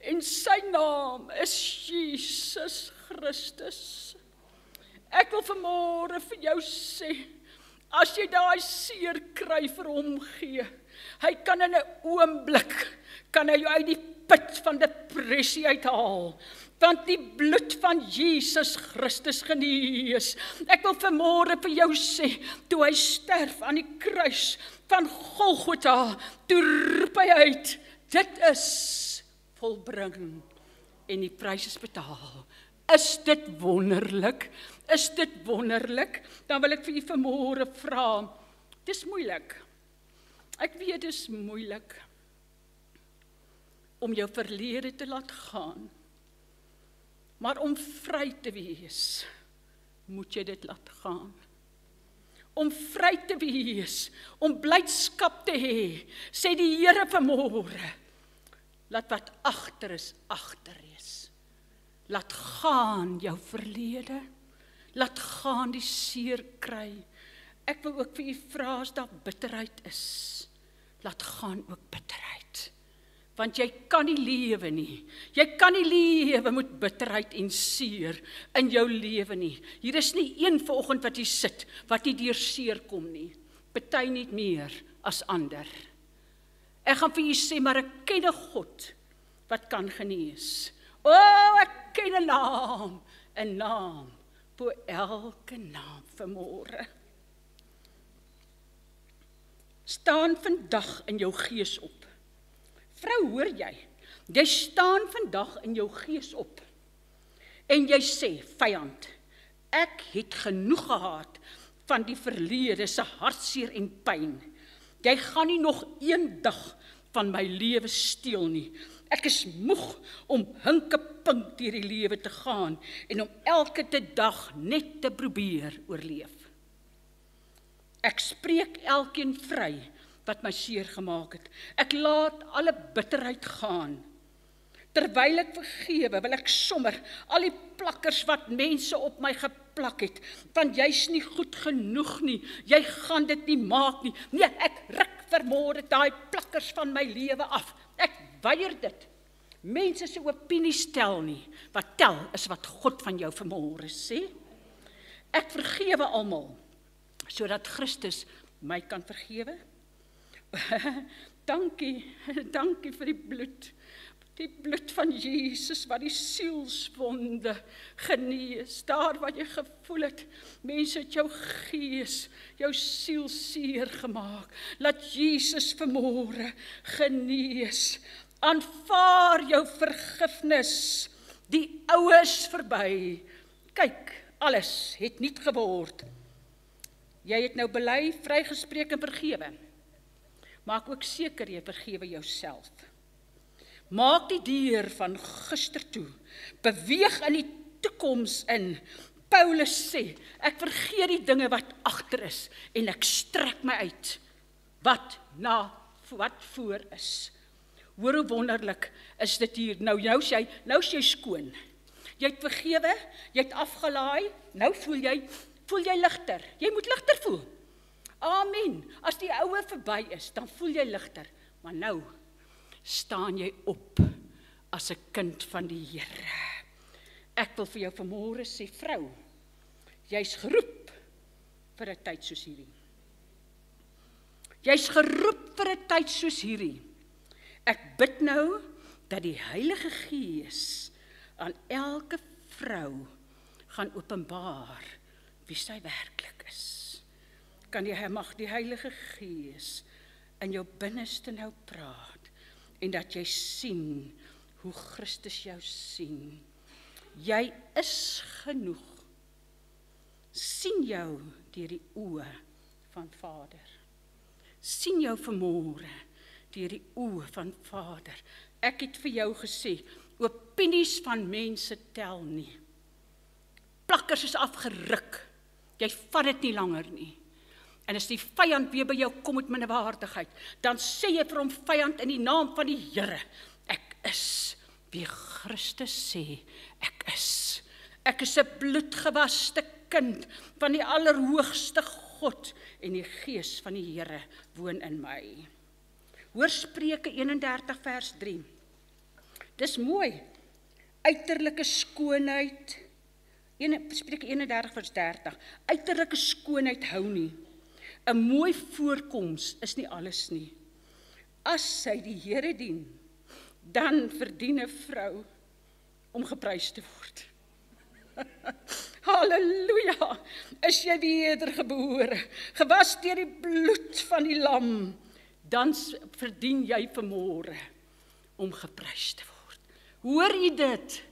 En sy naam is Jesus Christus. Ek wil vanmôre vir jou sê, as jy daai seer kry vir hom gee, hy kan in 'n oomblik, kan hy jou uit die put van depressie uithaal, want die bloed van Jesus Christus genees. Ek wil vanmôre vir jou sê, toe hy sterf aan die kruis van Golgotha, toe roep hy uit, dit is volbring, en die prys is betaal. Is dit wonderlik? Is dit wonderlik? Dan wil ek vir u vanmôre vra, dis moeilik. Ek weet dis moeilik om jou verlede te laat gaan. Maar om vry te wees, moet jy dit laat gaan. Om vry te wees, om blydskap te hê, sê die Here vanmôre, laat wat agter is, laat gaan jou verlede, laat gaan die seer kry. Ek wil ook vir u vra, as daar bitterheid is, laat gaan ook bitterheid. Want jy kan nie lewe nie. Jy kan nie lewe met bitterheid en seer in jou lewe nie. Hier is nie een vanoggend wat hier sit, wat nie deur seer kom nie. Party nie meer as ander. Ek gaan vir u sê, maar ek ken 'n God wat kan genees. Ek ken 'n naam, bo elke naam vanmôre. Staan vandag in jou gees op. Vrou, hoor jy? Jy staan vandag in jou gees op. En jy sê, vyand, ek het genoeg gehad van die verlede se hartseer en pyn. Jy gaan nie nog een dag van my lewe steel nie. Ek is moeg om hinkepink deur die lewe te gaan en om elke dag net te probeer oorleef. Ek spreek elkeen vry wat my seer gemaak het. Ek laat alle bitterheid gaan. Terwyl ek vergewe, wil ek sommer al die plakkers wat mense op my geplak het, want jy's nie goed genoeg nie, jy gaan dit nie maak nie. Nee, ek ruk vanmôre daai plakkers van my lewe af. Ek weier dit. Mense se opinies tel nie. Wat tel is wat God van jou vanmôre sê. Ek vergewe almal, sodat Christus my kan vergewe. Dankie vir die bloed van Jesus wat die sielswonde genees, daar waar jy gevoel het, mense het jou gees, jou siel seer gemaak, laat Jesus vanmôre genees, aanvaar jou vergifnis, die ou is verby, kyk, alles het nuut geword, jy het nou bely, vrygespreek en vergewe, maak ook seker jy vergewe jouself. Maak die deur van gister toe, beweeg in die toekoms in. Paulus sê, ek vergeet die dinge wat agter is, en ek strek my uit, wat voor is. Hoor hoe wonderlik is dit hier, nou is jy skoon, jy het vergewe, jy het afgelaai, nou voel jy ligter, jy moet ligter voel. Amen, as die oue verby is, dan voel jy ligter, maar nou staan jy op as 'n kind van die Here. Ek wil vir jou vanmôre sê, vrou, jy's geroep vir 'n tyd soos hierdie. Jy's geroep vir 'n tyd soos hierdie. Ek bid nou dat die Heilige Gees aan elke vrou gaan openbaar wie sy werklik is. Mag die Heilige Gees in jou binneste nou praat, en dat jy sien hoe Christus jou sien. Jy is genoeg. Sien jou deur die oë van Vader. Sien jou vanmôre deur die oë van Vader. Ek het vir jou gesê, opinies van mense tel nie. Plakkers is afgeruk. Jy vat dit nie langer nie. En as die vyand weer by jou kom met minderwaardigheid, dan sê jy vir hom, vyand, in die naam van die Here, ek is wie Christus sê, ek is. Ek is 'n bloedgewaste kind van die Allerhoogste God, en die gees van die Here woon in my. Hoor Spreuke 31 vers 3. Dis mooi. Uiterlike skoonheid, Spreuke 31 vers 30. Uiterlike skoonheid hou nie. 'n mooi voorkoms is nie alles nie. As sy die Here dien, dan verdien 'n vrou om geprys te word. Halleluja! Is jy wedergebore, gewas deur die bloed van die lam, dan verdien jy vanmôre om geprys te word. Hoor jy dit?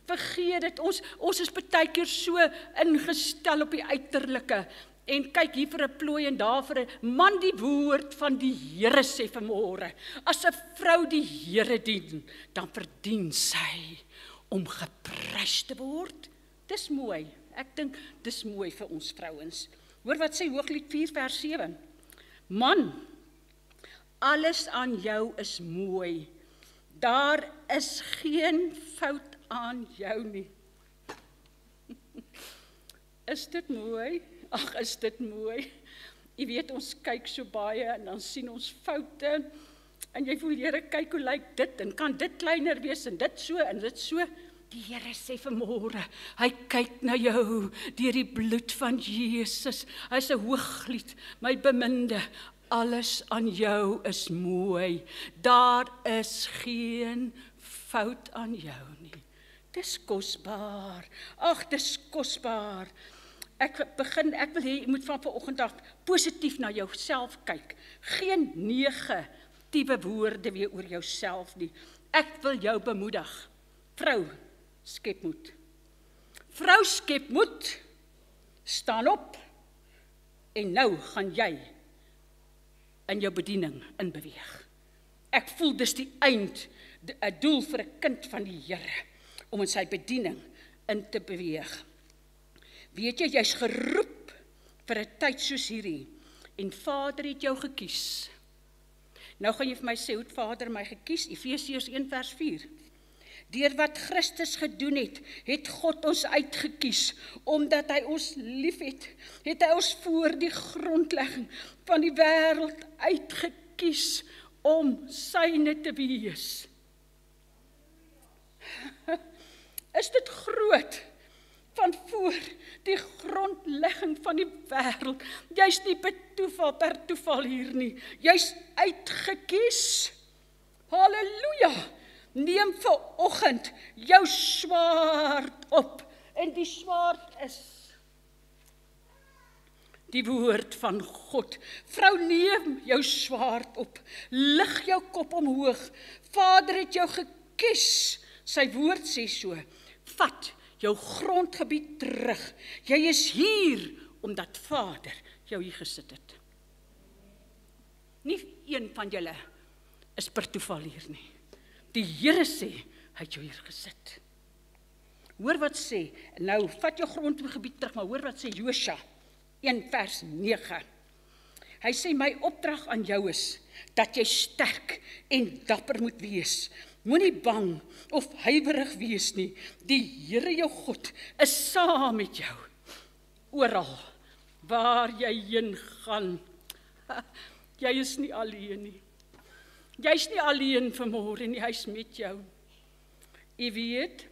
Vergeet dit, ons is baie keer so ingestel op die uiterlike, en kyk hier vir 'n plooi en daar vir 'n man. Die woord van die Here sê vanmôre, as 'n vrou die Here dien, dan verdien sy om geprys te word. Dis mooi, ek dink dis mooi vir ons vrouens. Hoor wat sê Hooglied 4 vers 7. Man, alles aan jou is mooi, daar is geen fout aan jou nie. Is dit mooi? Ag, is dit mooi. Jy weet, ons kyk so baie en dan sien ons foute en jy voel, Here, kyk hoe lyk dit en kan dit kleiner wees en dit so en dit so. Die Here sê vanmôre, hy kyk na jou deur die bloed van Jesus. Hy is 'n Hooglied, my beminde. Alles aan jou is mooi. Daar is geen fout aan jou nie. Dis kosbaar. Ag, dis kosbaar. Ek wil hê, jy moet van vanoggend af positief na jouself kyk. Geen negatiewe woorde weer oor jouself nie. Ek wil jou bemoedig. Vrou, skep moed. Vrou, skep moed. Staan op. En nou gaan jy in jou bediening inbeweeg. Ek voel dis die eind, 'n doel vir 'n kind van die Here, om in sy bediening in te beweeg. Weet jy, jy's geroep vir 'n tyd soos hierdie, en Vader het jou gekies. Nou gaan jy vir my sê, hoe het Vader my gekies? Efesiërs 1 vers 4. Deur wat Christus gedoen het, het God ons uitgekies, omdat hy ons liefhet, het hy ons voor die grondlegging van die wêreld uitgekies om syne te wees. Is dit groot? Van voor die grondlegging van die wêreld. Jy's nie per toeval hier nie. Jy's uitgekies. Halleluja! Neem vanoggend jou swaard op. En die swaard is die woord van God. Vrou, neem jou swaard op. Lig jou kop omhoog. Vader het jou gekies. Sy woord sê so. Vat jou grondgebied terug. Jy is hier omdat Vader jou hier gesit het. Nie een van julle is per toeval hier nie. Die Here sê, hy het jou hier gesit. Hoor wat sê, nou vat jou grondgebied terug, maar hoor wat sê Josua 1 vers 9. Hy sê, my opdrag aan jou is, dat jy sterk en dapper moet wees. Moenie bang of huiwerig wees nie. Die Here jou God is saam met jou. Oral waar jy heen gaan. Jy is nie alleen nie. Jy's nie alleen vanmôre nie, hy's met jou. Jy weet,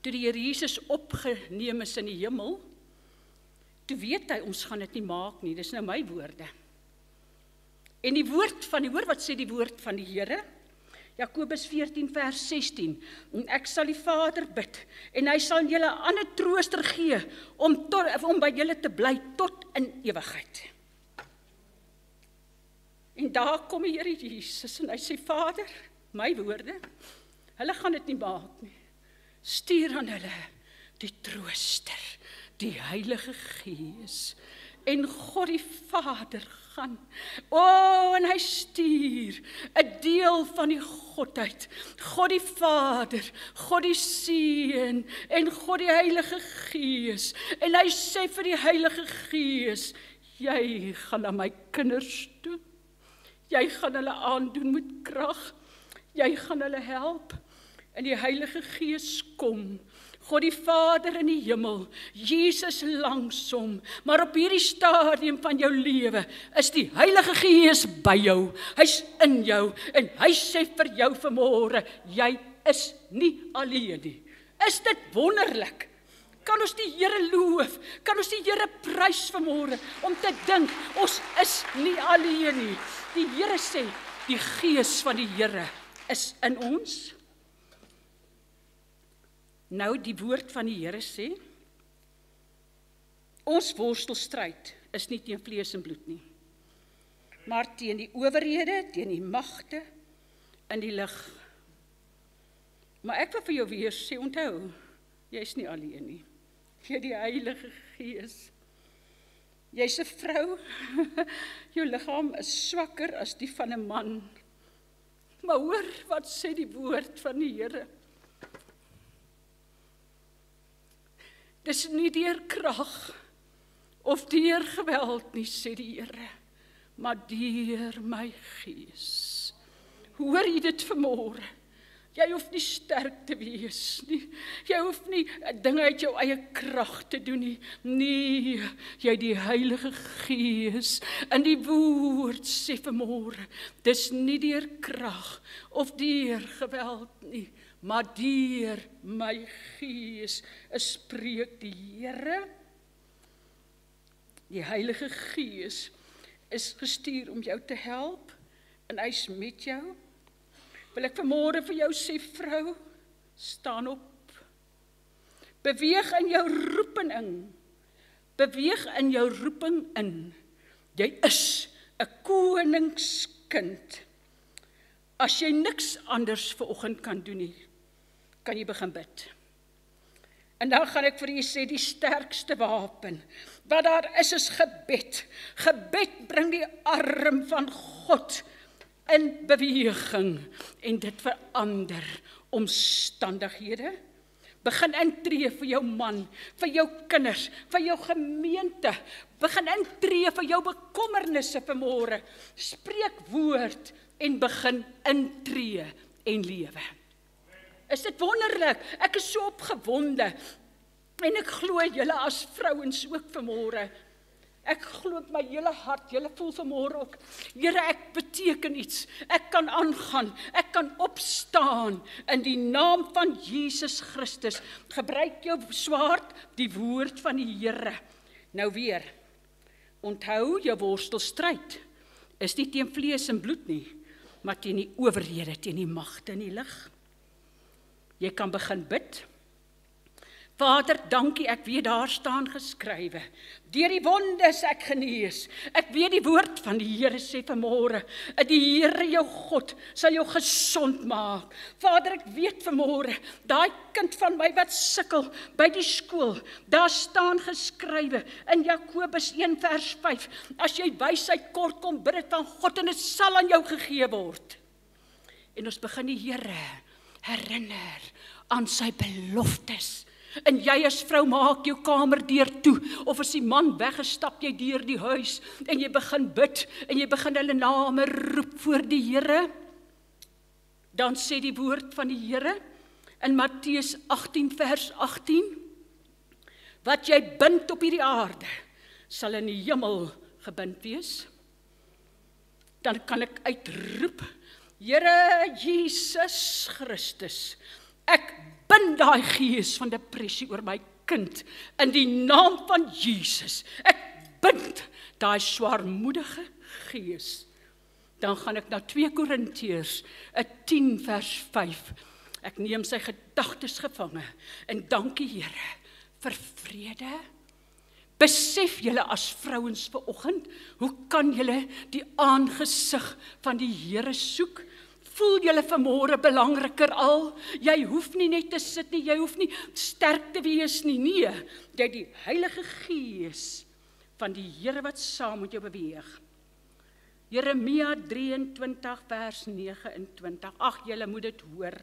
toe die Here Jesus opgeneem is in die hemel, toe weet hy, ons gaan dit nie maak nie, dis nou my woorde. En hoor wat sê die woord van die Here? Jakobus 14 vers 16, en ek sal die Vader bid, en hy sal julle 'n ander trooster gee, om by julle te bly tot in ewigheid. En daar kom die Here Jesus, en hy sê, Vader, my woorde, hulle gaan dit nie maak nie. Stuur aan hulle die trooster, die Heilige Gees, en God die Vader gaan. En hy stuur 'n deel van die Godheid. God die Vader, God die Seun en God die Heilige Gees. En hy sê vir die Heilige Gees, jy gaan na my kinders toe. Jy gaan hulle aandoen met krag. Jy gaan hulle help. en die Heilige Gees kom. God die Vader in die hemel, Jesus langsom, maar op hierdie stadium van jou lewe is die Heilige Gees by jou, hy's in jou, en hy sê vir jou vanmôre, jy is nie alleen nie. Is dit wonderlik? Kan ons die Here loof, kan ons die Here prys vanmôre, om te dink, ons is nie alleen nie. Die Here sê, die Gees van die Here is in ons. Nou die woord van die Here sê, ons worstelstryd is nie teen vlees en bloed nie, maar teen die owerhede, teen die magte in die lig. Maar ek wil vir jou weer sê, onthou, jy is nie alleen nie. Jy die Heilige Gees. Jy's 'n vrou, jou liggaam is swakker as die van 'n man. Maar hoor wat sê die woord van die Here. Dis nie deur krag of deur geweld nie, sê die Here, maar deur my Gees. Hoor jy dit vanmôre? Jy hoef nie sterk te wees nie. Jy hoef nie dinge uit jou eie krag te doen nie. Nee, jy die Heilige Gees. In die woord sê vanmôre, dis nie deur krag of deur geweld nie, maar deur my Gees, spreek die Here. Die Heilige Gees is gestuur om jou te help, en hy's met jou. Wil ek vanmôre vir jou sê, vrou, staan op. Beweeg in jou roeping in. Beweeg in jou roeping in. Jy is 'n koningskind. As jy niks anders vanoggend kan doen nie, kan jy begin bid. En dan gaan ek vir julle sê, die sterkste wapen wat daar is gebed. Gebed bring die arm van God in beweging, en dit verander omstandighede. Begin intree vir jou man, vir jou kinders, vir jou gemeente. Begin intree vir jou bekommernisse vanmôre. Spreek woord en begin intree en lewe. Is dit wonderlik? Ek is so opgewonde, en ek glo julle as vrouens ook vanmôre. Ek glo met my hele hart, julle voel vanmôre ook, Here, ek beteken iets, ek kan aangaan, ek kan opstaan, in die naam van Jesus Christus. Gebruik jou swaard, die woord van die Here. Nou weer, onthou jou worstelstryd, is nie teen vlees en bloed nie, maar teen die owerhede, teen die magte in die lig. Jy kan begin bid. Vader, dankie, ek weet daar staan geskrywe, deur die wondes ek genees. Ek weet die woord van die Here sê vanmôre, die Here jou God sal jou gesond maak. Vader, ek weet vanmôre, daai kind van my wat sukkel by die skool, daar staan geskrywe in Jakobus 1 vers 5, as jy wysheid kort kom, bid dit van God en dit sal aan jou gegee word. En ons begin die Here herinner aan sy beloftes. En jy as vrou maak jou kamerdeur toe, of as die man weggestap, jy deur die huis, en jy begin bid, en jy begin hulle name roep voor die Here. Dan sê die woord van die Here, in Matteus 18 vers 18, wat jy bind op hierdie aarde, sal in die hemel gebind wees. Dan kan ek uitroep, Here Jesus Christus, ek bind daai gees van depressie oor my kind, in die naam van Jesus. Ek bind daai swaarmoedige gees. Dan gaan ek na 2 Korintiërs 10 vers 5. Ek neem sy gedagtes gevange, en dankie Here vir vrede. Besef julle as vrouens vanoggend, hoe kan julle die aangesig van die Here soek? Voel julle vanmôre belangriker al? Jy hoef nie net te sit nie, jy hoef nie sterk te wees nie, nee. Jy die Heilige Gees van die Here wat saam met jou beweeg. Jeremia 23 vers 29, ag julle moet dit hoor.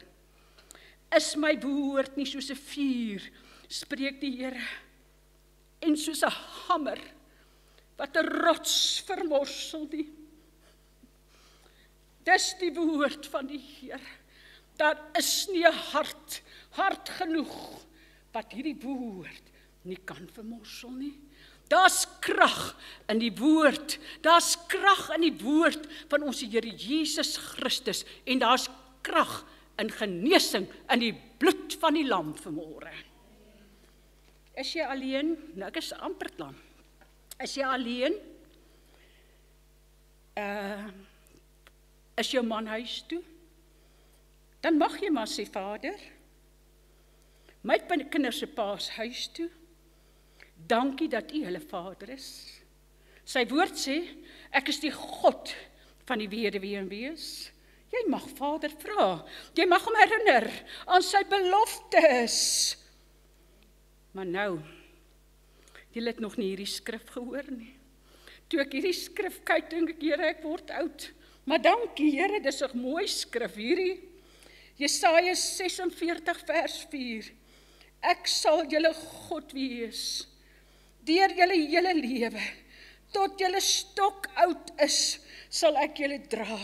Is my woord nie soos 'n vuur, spreek die Here, en soos 'n hamer, wat 'n rots vermorsel nie. Dis die woord van die Here. Daar is nie 'n hart genoeg wat hierdie woord nie kan vermorsel nie. Daar's krag in die woord. Daar's krag in die woord van ons Here Jesus Christus en daar's krag in genesing in die bloed van die lam vanmôre. Is jy alleen? Nou ek is amper klaar. Is jy alleen? Is jou man huis toe? Dan mag jy maar sê, Vader, my kinders se pa is huis toe. Dankie dat U hulle Vader is. Sy woord sê, ek is die God van die weduwee en wees. Jy mag Vader vra. Jy mag hom herinner aan sy beloftes. Maar nou, jy het nog nie hierdie skrif gehoor nie. Toe ek hierdie skrif kyk, dink ek, Here, ek word oud. Maar dankie, Here, dis 'n mooi skrif hierdie. Jesaja 46 vers 4. Ek sal julle God wees, deur julle hele lewe, tot julle stokoud is, sal ek julle dra.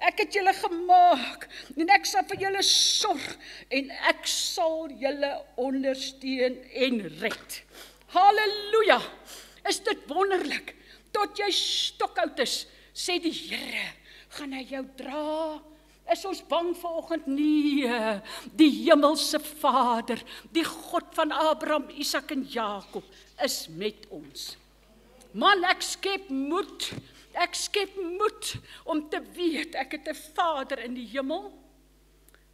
Ek het julle gemaak, en ek sal vir julle sorg, en ek sal julle ondersteun en red. Halleluja! Is dit wonderlik? Tot jy stokoud is, sê die Here, gaan hy jou dra. Is ons bang vanoggend? Nee, die hemelse Vader, die God van Abraham, Isak en Jakob, is met ons. Man, ek skep moed om te weet, ek het 'n Vader in die hemel.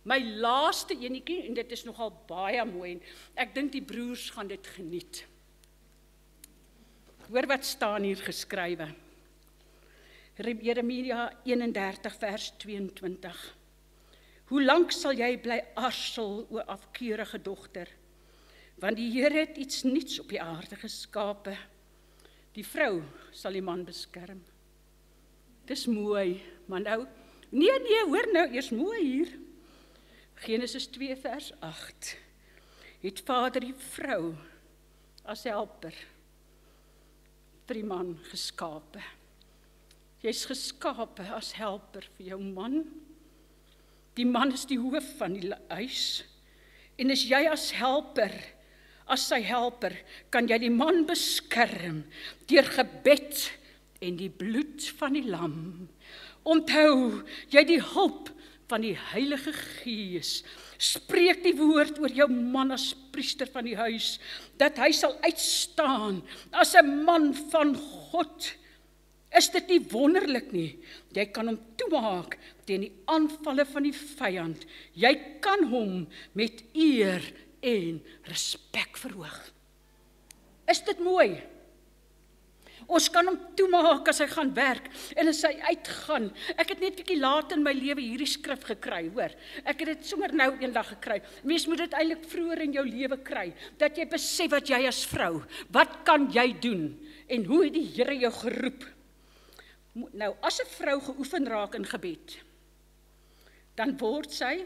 My laaste enetjie, en dit is nogal baie mooi, en ek dink die broers gaan dit geniet. Hoor wat staan hier geskrywe. Jeremia 31 vers 22. Hoe lank sal jy bly arsel, o afkeurige dogter? Want die Here het iets nuuts op die aarde geskape. Die vrou sal die man beskerm. Dis mooi, maar nou, nee, hoor nou, eers mooi hier. Genesis 2 vers 8. Het Vader die vrou as helper vir die man geskape. Jy's geskape as helper vir jou man. Die man is die hoof van die huis. En as jy as sy helper, kan jy die man beskerm deur gebed en die bloed van die lam. Onthou, jy die hulp van die Heilige Gees. Spreek die woord oor jou man as priester van die huis, dat hy sal uitstaan as 'n man van God. Is dit nie wonderlik nie? Jy kan hom toemaak teen die aanvalle van die vyand. Jy kan hom met eer en respek verhoog. Is dit mooi? Ons kan hom toemaak as hy gaan werk en as hy uitgaan. Ek het net 'n bietjie laat in my lewe hierdie skrif gekry, hoor. Ek het dit sommer nou eendag gekry. Mens moet dit eintlik vroeër in jou lewe kry, dat jy besef wat jy as vrou, wat kan jy doen en hoe het die Here jou geroep? Nou, as 'n vrou geoefen raak in gebed, dan word sy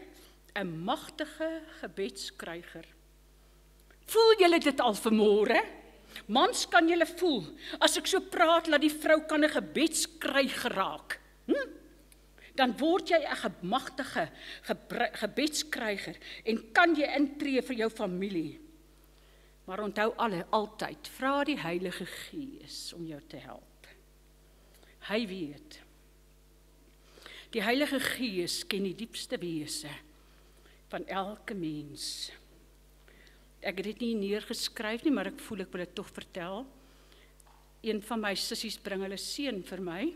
'n magtige gebedskryger. Voel julle dit al vanmôre? Mans, kan julle voel, as ek so praat, dat die vrou kan 'n gebedskryger raak? Dan word jy 'n magtige gebedskryger en kan jy intree vir jou familie. Maar onthou altyd, vra die Heilige Gees om jou te help. Hy weet. Die Heilige Gees ken die diepste wese van elke mens. Ek het dit nie neergeskryf nie, maar ek voel ek wil dit tog vertel. Een van my sissies bring hulle seun vir my,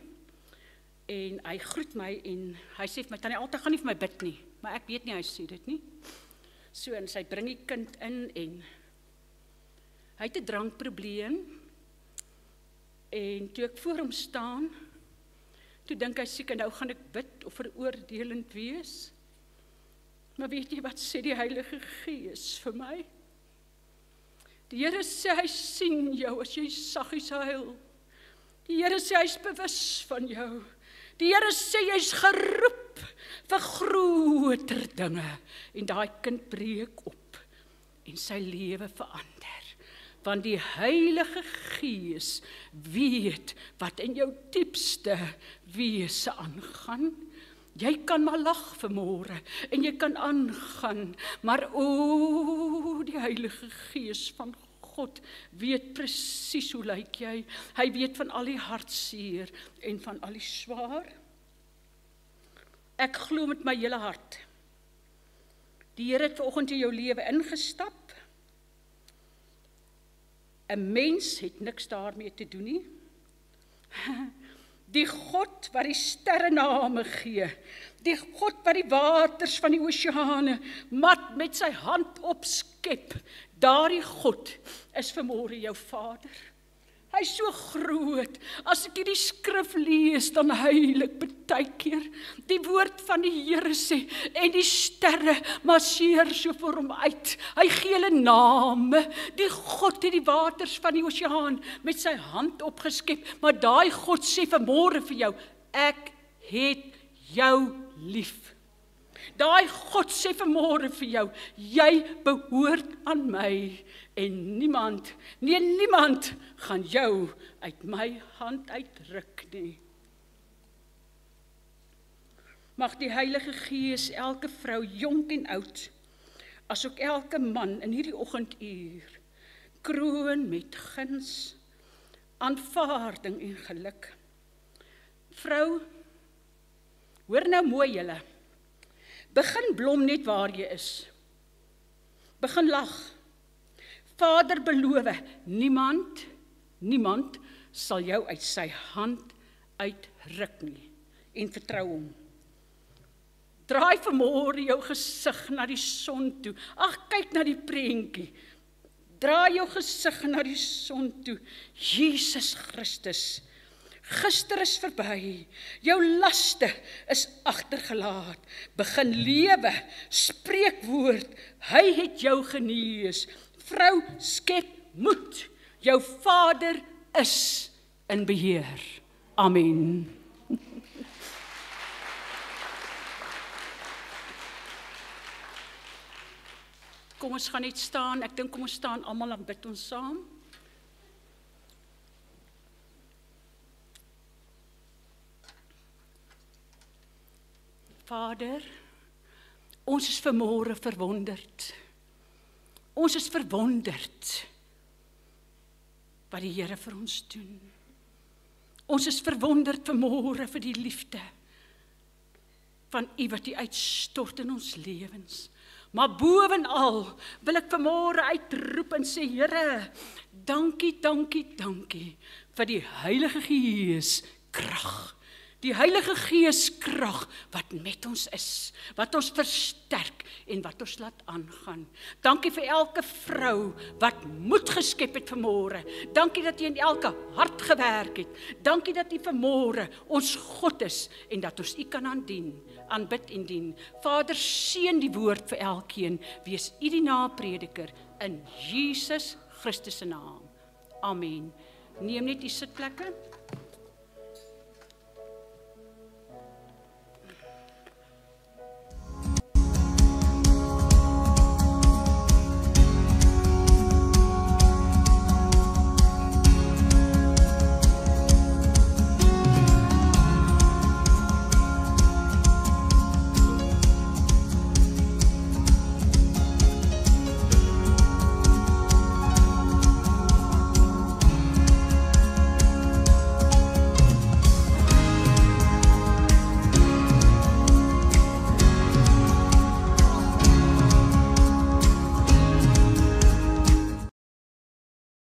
en hy groet my, en hy sê vir my, Tannie Alta, gaan nie vir my bid nie, maar ek weet nie, hy sê dit nie. So, en sy bring die kind in, en hy het 'n drankprobleem, en toe ek voor hom staan, toe dink hy seker, nou gaan ek bid of veroordelend wees. Maar weet jy wat sê die Heilige Gees vir my? Die Here sê, hy sien jou as jy saggies huil. Die Here sê, hy is bewus van jou. Die Here sê, jy is geroep vir groter dinge. En daai kind breek op en sy lewe verander. Want die Heilige Gees weet wat in jou diepste wese aangaan. Jy kan maar lag vanmôre en jy kan aangaan, maar die Heilige Gees van God weet presies hoe lyk jy. Hy weet van al die hartseer en van al die swaar. Ek glo met my hele hart. Die Here het vanoggend in jou lewe ingestap. 'n Mens het niks daarmee te doen nie. Die God wat die sterre name gee, die God wat die waters van die oseane mat met sy hand opskep, daardie God is vanmôre jou Vader. Hy is so groot, as ek hierdie skrif lees, dan huil ek baie keer. Die woord van die Here sê, en die sterre marseer so voor hom uit. Hy gee hulle name. Die God het die waters van die oseaan met sy hand opgeskep, maar daai God sê vanmôre vir jou, ek het jou lief. Daai God sê vanmôre vir jou, jy behoort aan my, en niemand gaan jou uit my hand uitruk nie. Mag die Heilige Gees elke vrou, jonk en oud, asook elke man in hierdie oggenduur, kroon met guns, aanvaarding en geluk. Vrou, hoor nou mooi julle, begin blom net waar jy is. Begin lag. Vader beloof, niemand sal jou uit sy hand uitruk nie. En vertrou hom. Draai vanmôre jou gesig na die son toe. Ag, kyk na die prentjie. Draai jou gesig na die son toe. Jesus Christus. Gister is verby, jou laste is agtergelaat. Begin lewe, spreek woord, hy het jou genees. Vrou, skep moed, jou Vader is in beheer. Amen. Kom ons gaan net staan, ek dink kom ons staan almal en bid ons saam. Vader, ons is vanmôre verwonderd. Ons is verwonderd wat die Here vir ons doen. Ons is verwonderd vanmôre vir die liefde van U wat U uitstort in ons lewens. Maar bovenal wil ek vanmôre uitroep en sê, Here, dankie vir die Heilige Gees krag. Die Heilige Gees krag wat met ons is, wat ons versterk en wat ons laat aangaan. Dankie vir elke vrou wat moed geskep het vanmôre. Dankie dat U in elke hart gewerk het. Dankie dat U vanmôre ons God is en dat ons U kan aanbid en dien. Vader, seën die woord vir elkeen. Wees U die naprediker in Jesus Christus se naam. Amen. Neem net U sitplekke.